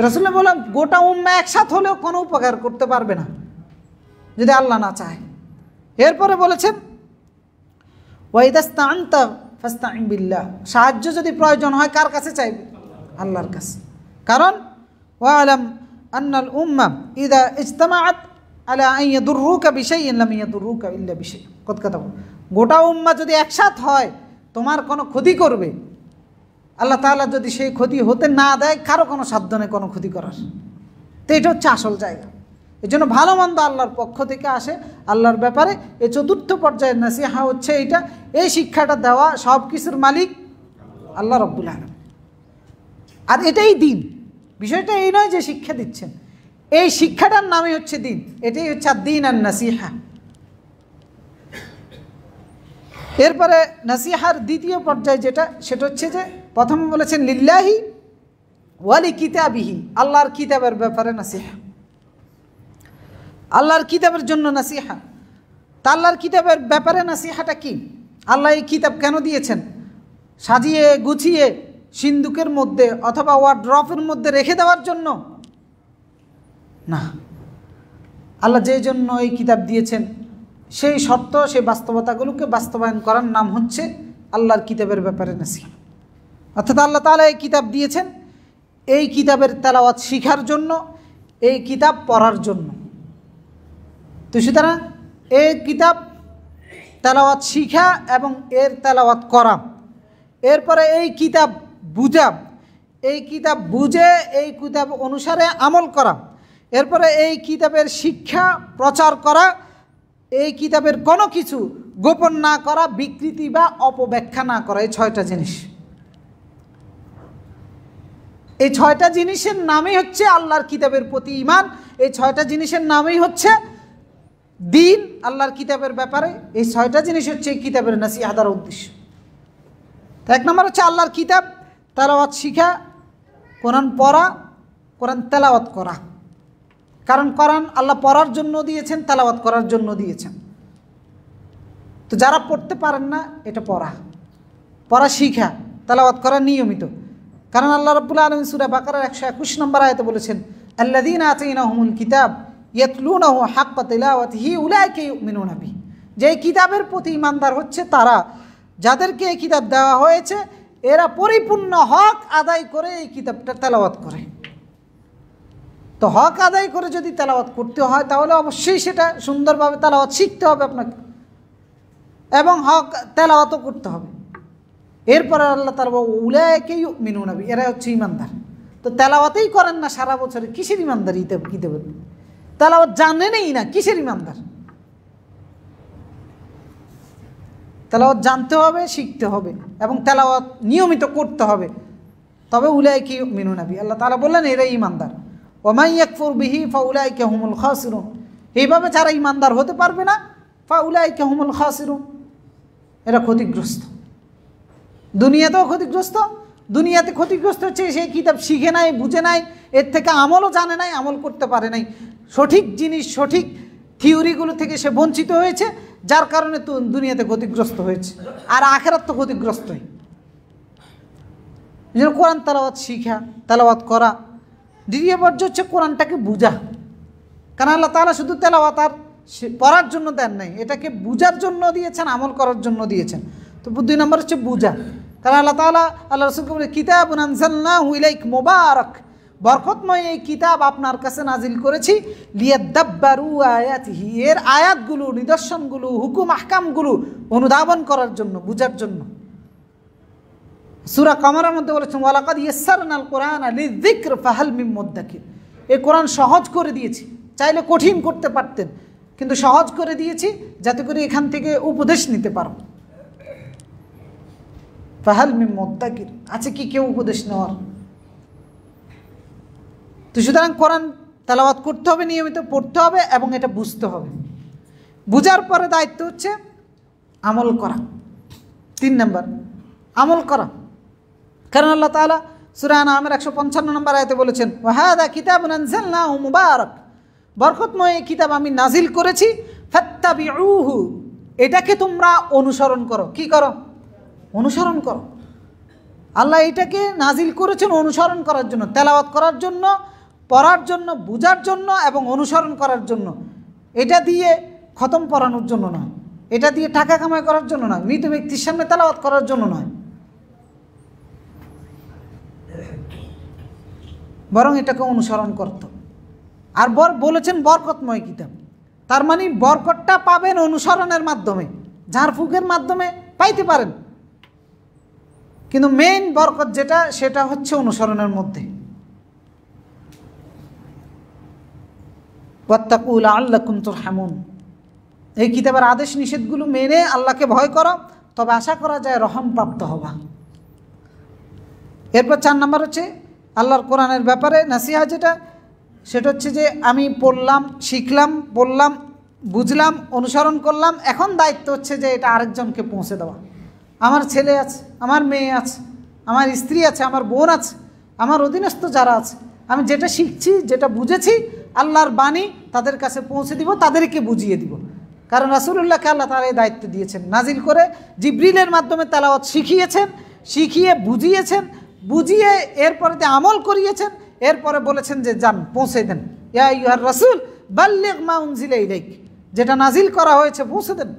রাসূলুল্লাহ বললেন গোটা উম্মাহ একসাথ হলেও কোনো উপকার করতে পারবে না যদি আল্লাহ না চায়। এরপরে বলেছেন ওয়াইদাস্তাআনতা ফাস্তাইন বিল্লাহ, সাহায্য যদি প্রয়োজন হয় কার কাছে চাইবে? আল্লাহর কাছে। কারণ ওয়া'লাম আন্নাল উম্মাহ ইযা ইজতামাআত আলা আন ইয়াদুররুকা বিশাইইন লাম ইয়াদুররুকা ইল্লা বিশাই ক্বাদ কাতাব, গোটা উম্মাহ যদি একসাথ হয় তোমার কোনো ক্ষতি করবে, আল্লাহ তাআলা যদি সেই ক্ষতি হতে না দেয়, কারো কোনো সাধ্য নেই কোনো ক্ষতি করার। তো এটা হচ্ছে আসল জায়গা। এই জন্য ভালো মন্দ আল্লাহর পক্ষ থেকে আসে, আল্লাহর ব্যাপারে এই চতুর্থ পর্যায়ের নাসিহা হচ্ছে এইটা। এই শিক্ষাটা দেওয়া, সব কিছুর মালিক আল্লাহ রাব্বুল আলামিন, আর এটাই দিন। বিষয়টা এই নয় যে শিক্ষা দিচ্ছেন, এই শিক্ষাটার নামই হচ্ছে দিন। এটাই হচ্ছে আদ-দীন আন-নাসিহা। এরপরে নাসিহার দ্বিতীয় পর্যায় যেটা, সেটা হচ্ছে যে প্রথমে বলেছেন লিল্লাহি ওয়া লিকিতাবিহি, আল্লাহর কিতাবের ব্যাপারে নাসিহা, আল্লাহর কিতাবের জন্য নাসিহা। তা আল্লাহর কিতাবের ব্যাপারে নাসিহাটা কি? আল্লাহ এই কিতাব কেন দিয়েছেন? সাজিয়ে গুছিয়ে সিন্দুকের মধ্যে অথবা ওয়ার্ড্রপের মধ্যে রেখে দেওয়ার জন্য না। আল্লাহ যে জন্য এই কিতাব দিয়েছেন সেই সত্য, সেই বাস্তবতাগুলোকে বাস্তবায়ন করার নাম হচ্ছে আল্লাহর কিতাবের ব্যাপারে নাসিহা। অর্থাৎ আল্লাহ তাআলা এই কিতাব দিয়েছেন এই কিতাবের তেলাওয়াত শিখার জন্য, এই কিতাব পড়ার জন্য। তো সুতরাং এই কিতাব তেলাওয়াত শিখা এবং এর তেলাওয়াত করা, এরপরে এই কিতাব বুঝা, এই কিতাব বুঝে এই কিতাব অনুসারে আমল করা, এরপরে এই কিতাবের শিক্ষা প্রচার করা, এই কিতাবের কোনো কিছু গোপন না করা, বিকৃতি বা অপব্যাখ্যা না করা, এই ছয়টা জিনিস। এই ছয়টা জিনিসের নামই হচ্ছে আল্লাহর কিতাবের প্রতি ঈমান। এই ছয়টা জিনিসের নামই হচ্ছে দিন আল্লাহর কিতাবের ব্যাপারে। এই ছয়টা জিনিস হচ্ছে এই কিতাবের নাসিহা দ্বারা উদ্দেশ্য। তো এক নম্বর হচ্ছে আল্লাহর কিতাব তেলাওয়াত শিখা, কোরআন পড়া, কোরআন তেলাওয়াত করা। কারণ কোরআন আল্লাহ পড়ার জন্য দিয়েছেন, তেলাওয়াত করার জন্য দিয়েছেন। তো যারা পড়তে পারেন না, এটা পড়া শিখা, তেলাওয়াত করা নিয়মিত। কারণ আল্লাহ রাব্বুল আলামিন সূরা বাকারার 121 নম্বর আয়াতে বলেছেন আল্লাযীনা আতাইনাহুমুল কিতাব ইয়াতলুনাহু হাক্কা তিলাওয়াতিহি উলাইকা ইউমিনুনা বিহি, যে কিতাবের প্রতি ঈমানদার হচ্ছে তারা, যাদেরকে এই কিতাব দেওয়া হয়েছে এরা পরিপূর্ণ হক আদায় করে এই কিতাবটা তেলাওয়াত করে। তো হক আদায় করে যদি তেলাওয়াত করতে হয় তাহলে অবশ্যই সেটা সুন্দরভাবে তেলাওয়াত শিখতে হবে আপনাকে, এবং হক তেলাওয়াতও করতে হবে। এরপরে আল্লাহ তাআলা উলাইকা ইউমিনুনা বিহি, এরা হচ্ছে ঈমানদার। তো তেলাওয়াতেই করেন না সারা বছরে, কিসের ঈমানদারি? কিতাবের তেলাওয়াত জানেনই না, কিসের ঈমানদার? তেলাওয়াত জানতে হবে, শিখতে হবে এবং তেলাওয়াত নিয়মিত করতে হবে, তবে উলাইকা ইউমিনুনা বিহি, আল্লাহ তাআলা বললেন এরাই ঈমানদার। ওয়া মান ইয়াকফুর বিহি ফাউলাইকা হুমুল খাসিরুন, এইভাবে যারা ঈমানদার হতে পারবে না, ফাউলাইকা হুমুল খাসিরুন, এরা ক্ষতিগ্রস্ত। দুনিয়াতেও ক্ষতিগ্রস্ত। দুনিয়াতে ক্ষতিগ্রস্ত হচ্ছে সেই কিতাব শিখে নাই, বুঝে নাই, এর থেকে আমলও জানে নাই, আমল করতে পারে নাই, সঠিক জিনিস সঠিক থিওরিগুলো থেকে সে বঞ্চিত হয়েছে, যার কারণে তো দুনিয়াতে ক্ষতিগ্রস্ত হয়েছে। আর আখিরাত তো ক্ষতিগ্রস্তই। এই জন্য কোরআন তেলাওয়াত শিখা, তেলাওয়াত করা। দ্বিতীয় পর্যায়ে হচ্ছে কোরআনটাকে বুঝা। কারণ আল্লাহ তাআলা শুধু তেলাওয়াত আর পড়ার জন্য দেন নাই, এটাকে বুঝার জন্য দিয়েছেন, আমল করার জন্য দিয়েছেন। তো 2 নম্বর হচ্ছে বুঝা। কারণ আল্লাহ তাআলা আল্লাহ রাসূলকে বলে কিতাবুন আনজালনাহু ইলাইক মুবারাক, বরকতময় এই কিতাব আপনার কাছে নাজিল করেছি লিয়াদাব্বারু আয়াতিহি, এর আয়াতগুলো, নিদর্শনগুলো, হুকুম আহকামগুলো অনুধাবন করার জন্য, বুঝার জন্য। সূরা কমরের মধ্যে বলেছেন ওয়ালাকাদ ইয়াসসারনাল কুরআনা লিযিকর ফাহাল মিন মুদ্দাকির, এই কোরআন সহজ করে দিয়েছি, চাইলে কঠিন করতে পারতেন কিন্তু সহজ করে দিয়েছি যাতে করে এখান থেকে উপদেশ নিতে পারো। ফাহাল মিন মুদ্দাকির, আছে কি কেউ উপদেশ নেওয়ার? তো সুতরাং কোরআন তেলাওয়াত করতে হবে, নিয়মিত পড়তে হবে এবং এটা বুঝতে হবে। বুঝার পরে দায়িত্ব হচ্ছে আমল করা। 3 নম্বর আমল করা। কারণ আল্লাহ তাআলা সূরা আনআমের 155 নম্বর আয়াতে বলেছেন ওয়াহাদা কিতাবুন আনজালনাহু মুবারাক, বরকতময় এই কিতাব আমি নাজিল করেছি, ফাত্তাবিউহু, এটাকে তোমরা অনুসরণ করো। কি করো? অনুসরণ করো। আল্লাহ এটাকে নাজিল করেছেন অনুসরণ করার জন্য, তেলাওয়াত করার জন্য, পড়ার জন্য, বুঝার জন্য এবং অনুসরণ করার জন্য। এটা দিয়ে খতম পড়ানোর জন্য নয়, এটা দিয়ে টাকা কামাই করার জন্য নয়, মৃত ব্যক্তির সামনে তেলাওয়াত করার জন্য নয়, বরং এটাকে অনুসরণ করত। আর বলেছেন বরকতময় কিতাব, তার মানে বরকতটা পাবেন অনুসরণের মাধ্যমে, ঝাড়ফুঁকের মাধ্যমে পাইতে পারেন, কিন্তু মেইন বরকত যেটা সেটা হচ্ছে অনুসরণের মধ্যে। ওয়াত্তাকু লাআল্লাকুম তুরহামুন, এই কিতাবের আদেশ নিষেধগুলো মেনে আল্লাহকে ভয় করো, তবে আশা করা যায় রহম প্রাপ্ত হবা। এরপর 4 নম্বর হচ্ছে আল্লাহর কোরআনের ব্যাপারে নাসিহা, যেটা সেটা হচ্ছে যে আমি পড়লাম, শিখলাম, বললাম, বুঝলাম, অনুসরণ করলাম, এখন দায়িত্ব হচ্ছে যে এটা আরেকজনকে পৌঁছে দেওয়া। আমার ছেলে আছে, আমার মেয়ে আছে, আমার স্ত্রী আছে, আমার বোন আছে, আমার অধীনস্থ যারা আছে, আমি যেটা শিখছি, যেটা বুঝেছি আল্লাহর বাণী তাদের কাছে পৌঁছে দিব, তাদেরকে বুঝিয়ে দিব। কারণ রাসূলুল্লাহকে আল্লাহ তাআলা এই দায়িত্ব দিয়েছেন, নাজিল করে জিবরিলের মাধ্যমে তেলাওয়াত শিখিয়েছেন, শিখিয়ে বুঝিয়েছেন, বুঝিয়ে এরপরে আমল করিয়েছেন, এরপরে বলেছেন যে যান পৌঁছে দেন, ইয়া আইয়ুহার রাসূল বাল্লিগ মা উনজিলা ইলাইক, যেটা নাজিল করা হয়েছে পৌঁছে দেন।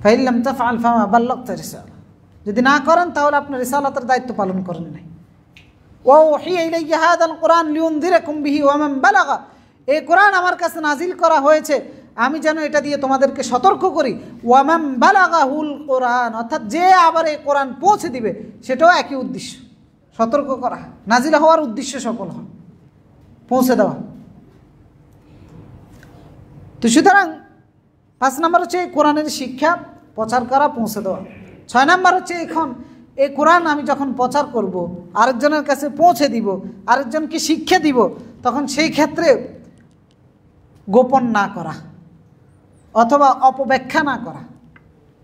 ফাইন লাম তাফআল ফামা বাল্লাগতা রিসালা, যদি না করেন তাহলে আপনি রিসালাতের দায়িত্ব পালন করেন নাই। ওয়া উহিয়া ইলাইয়া হাদাল কুরআন লিউনযিরাকুম বিহি ওয়া মান বালাগা, এই কোরআন আমার কাছে নাজিল করা হয়েছে আমি যেন এটা দিয়ে তোমাদেরকে সতর্ক করি। ওয়া মান বালাগাহুল কোরআন, অর্থাৎ যে আবার এই কোরআন পৌঁছে দিবে সেটাও একই উদ্দেশ্য, সতর্ক করা, নাজিল হওয়ার উদ্দেশ্য সফল হয়, পৌঁছে দেওয়া। তো সুতরাং 5 নম্বর হচ্ছে কোরআনের শিক্ষা প্রচার করা, পৌঁছে দেওয়া। 6 নম্বর হচ্ছে এখন এই কোরআন আমি যখন প্রচার করব, আরেকজনের কাছে পৌঁছে দিব, আরেকজনকে শিক্ষা দিব, তখন সেই ক্ষেত্রে গোপন না করা অথবা অপব্যাখ্যা না করা।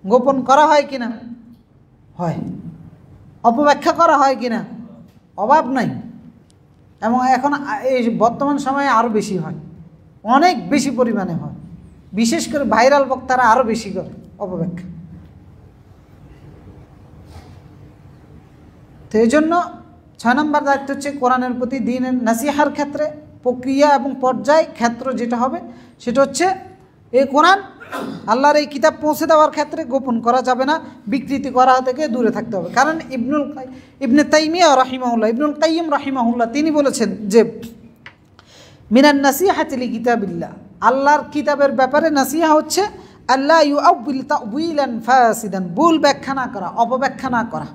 গোপন করা হয় কিনা? হয়। অপব্যাখ্যা করা হয় কিনা? অভাব নাই। এবং এখন এই বর্তমান সময়ে আরও বেশি হয়, অনেক বেশি পরিমাণে হয়, বিশেষ করে ভাইরাল বক্তারা আরও বেশি করে অপব্যাখ্যা। তো এই জন্য 6 নম্বর দায়িত্ব হচ্ছে কোরআনের প্রতি দ্বীনের নাসিহার ক্ষেত্রে প্রক্রিয়া এবং পর্যায় ক্ষেত্র যেটা হবে সেটা হচ্ছে এই কোরআন আল্লাহর এই কিতাব পৌঁছে দেওয়ার ক্ষেত্রে গোপন করা যাবে না, বিকৃতি করা থেকে দূরে থাকতে হবে। কারণ ইবনে তাইমিয়া রাহিমাহুল্লাহ, ইবনুল কাইয়িম রাহিমাহুল্লাহ তিনি বলেছেন যে মিনান নাসিহাতি লিকিতাবিল্লাহ, আল্লাহর কিতাবের ব্যাপারে নাসিহা হচ্ছে আল্লাহ ইউআউবিল তাউইলান ফাসিদান, ভুল ব্যাখ্যা না করা, অপব্যাখ্যা না করা।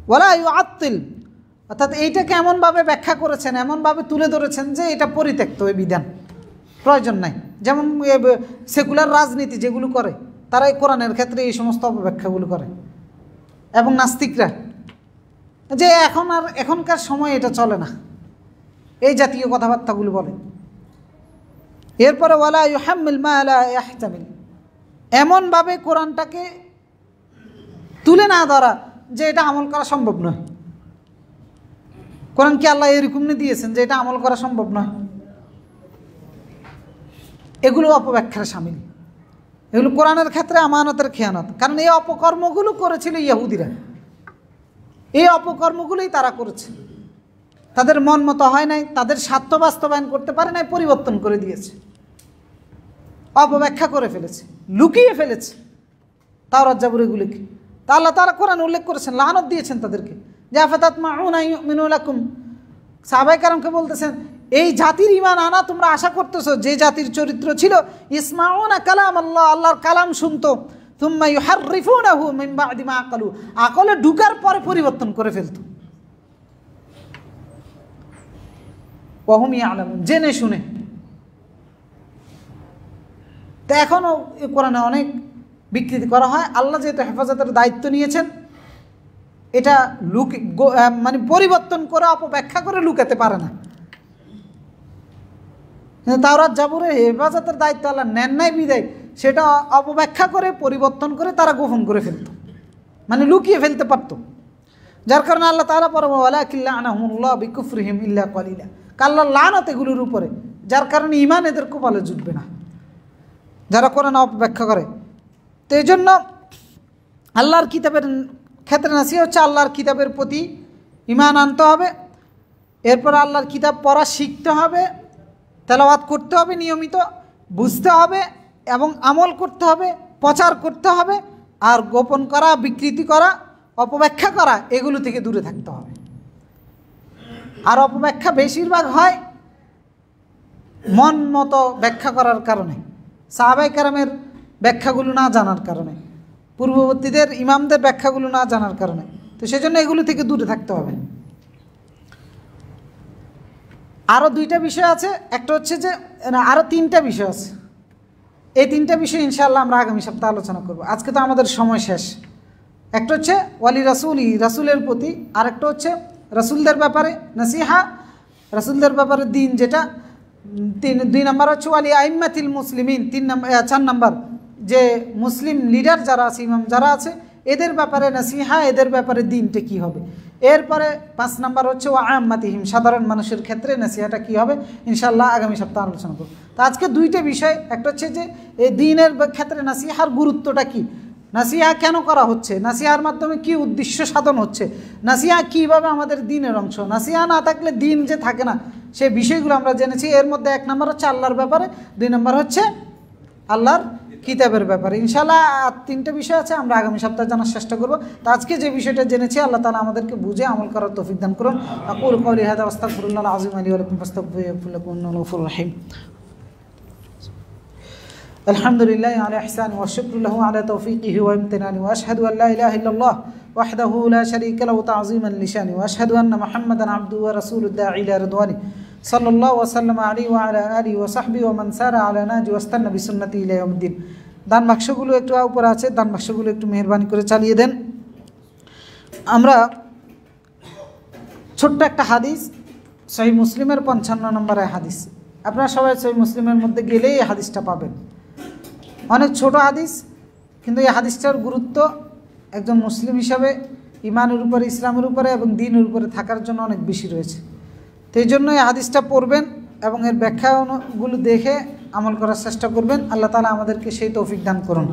ওয়ালা ইউআত্তিল, অর্থাৎ এইটাকে এমনভাবে ব্যাখ্যা করেছেন, এমনভাবে তুলে ধরেছেন যে এটা পরিত্যক্ত, এই বিধান প্রয়োজন নাই। যেমন সেকুলার রাজনীতি যেগুলো করে তারা এই কোরআনের ক্ষেত্রে এই সমস্ত অপব্যাখ্যাগুলো করে, এবং নাস্তিকরা যে এখনকার সময় এটা চলে না, এই জাতীয় কথাবার্তাগুলো বলে। এরপরে ওয়ালা ইউহাম্মিল মা লা ইয়াহতামিল, এমনভাবে কোরআনটাকে তুলে না ধরা যে এটা আমল করা সম্ভব নয়। কোরআন কি আল্লাহ এরকম দিয়েছেন যে এটা আমল করা সম্ভব নয়? এগুলো অপব্যাখ্যার শামিল, এগুলো কোরআনের ক্ষেত্রে আমানতের খেয়ানত। কারণ এই অপকর্মগুলো করেছিল ইহুদিরা, এই অপকর্মগুলোই তারা করেছে, তাদের মন মতো হয় নাই, তাদের স্বার্থ বাস্তবায়ন করতে পারে নাই, পরিবর্তন করে দিয়েছে, অপব্যাখ্যা করে ফেলেছে, লুকিয়ে ফেলেছে তাওরাত জাবুর এগুলিকে। তা আল্লাহ তাআলা কোরআন উল্লেখ করেছেন, লানত দিয়েছেন তাদেরকে, যে আফাতাতমাউনা ইউমিনু লাকুম। সাহাবায়ে কেরামকে বলতেছেন, এই জাতির ঈমান আনা তোমরা আশা করতেছো, যে জাতির চরিত্র ছিল ইসমাউনা কালাম আল্লাহ, আল্লাহর কালাম শুনতো, সুম্মা ইউহাররিফুনাহু মিন বা'দি মা আকালু, আকলে ঢুকার পরে পরিবর্তন করে ফেলতো, ওয়া হুম ইয়ালামুন, জেনে শুনে। তা এখনও এই কোরআনে অনেক বিকৃতি করা হয়। আল্লাহ যেহেতু হেফাজতের দায়িত্ব নিয়েছেন, এটা মানে পরিবর্তন করে অপব্যাখ্যা করে লুকাতে পারে না। তাওরাত জাবুরে হেফাজতের দায়িত্ব আল্লাহ নেন নাই বিদায় সেটা অপব্যাখ্যা করে পরিবর্তন করে তারা গোপন করে ফেলত, মানে লুকিয়ে ফেলতে পারত। যার কারণে আল্লাহ তাআলা পরে ওয়ালাকিন লা'নাহুমুল্লাহু বিকুফরিহিম ইল্লা কালিলা, আল্লাহর লানত এগুলোর উপরে, যার কারণে ঈমান এদের কপালে জুটবে না যারা কোরআন অপব্যাখ্যা করে। তো এই জন্য আল্লাহর কিতাবের ক্ষেত্রে নাসিহত হচ্ছে আল্লাহর কিতাবের প্রতি ঈমান আনতে হবে, এরপর আল্লাহর কিতাব পড়া শিখতে হবে, তেলাওয়াত করতে হবে নিয়মিত, বুঝতে হবে এবং আমল করতে হবে, প্রচার করতে হবে, আর গোপন করা, বিকৃতি করা, অপব্যাখ্যা করা এগুলো থেকে দূরে থাকতে হবে। আর অপব্যাখ্যা বেশিরভাগ হয় মন মতো ব্যাখ্যা করার কারণে, সাহাবায়ে কেরামের ব্যাখ্যাগুলো না জানার কারণে, পূর্ববর্তীদের ইমামদের ব্যাখ্যাগুলো না জানার কারণে। তো সেজন্য এগুলো থেকে দূরে থাকতে হবে। আরও দুইটা বিষয় আছে, একটা হচ্ছে যে আরও তিনটা বিষয় আছে, এই তিনটা বিষয় ইনশাআল্লাহ আমরা আগামী সপ্তাহে আলোচনা করব। আজকে তো আমাদের সময় শেষ। একটা হচ্ছে ওয়ালি রাসূলি, রাসূলের প্রতি, আরেকটা হচ্ছে রাসূলদের ব্যাপারে নসিহা, রাসূলদের ব্যাপারে দিন যেটা, দুই নম্বর হচ্ছে ওয়ালি আইম্মাতিল মুসলিমিন, 4 নম্বর যে মুসলিম লিডার যারা আছে, ইমাম যারা আছে, এদের ব্যাপারে নসিহা, এদের ব্যাপারে দিনটা কী হবে। এরপরে 5 নম্বর হচ্ছে ওয়া আম্মাতিহিম, সাধারণ মানুষের ক্ষেত্রে নসিহাটা কী হবে, ইনশাআল্লাহ আগামী সপ্তাহে আলোচনা করব। তো আজকে দুইটা বিষয়, একটা হচ্ছে যে এই দিনের ক্ষেত্রে নসিহার গুরুত্বটা কী, নসিহা কেন করা হচ্ছে, নসিহার মাধ্যমে কি উদ্দেশ্য সাধন হচ্ছে, নসিহা কীভাবে আমাদের দিনের অংশ, নসিহা না থাকলে দিন যে থাকে না, সেই বিষয়গুলো আমরা জেনেছি। এর মধ্যে 1 নম্বর হচ্ছে আল্লাহর ব্যাপারে, 2 নম্বর হচ্ছে আল্লাহর কিতাবের ব্যাপারে। ইনশাআল্লাহ আর 3টে বিষয় আছে, আমরা আগামী সপ্তাহে জানার চেষ্টা করব। তো আজকে যে বিষয়টা জেনেছি আল্লাহ তাআলা আমাদেরকে বুঝে আমল করার তৌফিক দান করুন। আকুলু কওলি হাযা ওয়াস্তাগফিরুল্লাহ আযীম লি ওয়া লাকুম ফাস্তাগফিরুহু ইন্নাহু হুয়াল গফুরুর রহিম। আলহামদুলিল্লাহি আলা ইহসানি ওয়া শুকরু লাহু আলা তাওফীকিহি ওয়া ইমতিনানি ওয়া আশহাদু আল লা ইলাহা ইল্লাল্লাহ ওয়াহদাহু লা শারীকা লাহু তা'যীমান লিশানি ওয়া আশহাদু আন্না মুহাম্মাদান আবদুহু ওয়া রাসূলুহু দাঈ ইলা রিদওয়ানি সাল্লাল্লাহু ওয়া সাল্লামা আলাইহি ওয়া আলা আলিহি ওয়া সাহবিহি ওয়া মান সারা আলা নাহজি ওয়াস্তান্না বিসুন্নতি ইলা ইয়াউমিদ্দিন। দান বাক্সগুলো একটু উপরে আছে, দান বাক্সগুলো একটু মেহেরবানি করে চালিয়ে দেন। আমরা ছোট্ট একটা হাদিস, সহিহ মুসলিমের 55 নম্বরের হাদিস, আপনারা সবাই সহিহ মুসলিমের মধ্যে গেলেই এই হাদিসটা পাবেন। অনেক ছোট হাদিস, কিন্তু এই হাদিসটার গুরুত্ব একজন মুসলিম হিসাবে ইমানের উপরে, ইসলামের উপরে এবং দ্বীনের উপরে থাকার জন্য অনেক বেশি রয়েছে। তো এই জন্য এই হাদিসটা পড়বেন এবং এর ব্যাখ্যাগুলো দেখে আমল করার চেষ্টা করবেন। আল্লাহ তাআলা আমাদেরকে সেই তৌফিক দান করুন।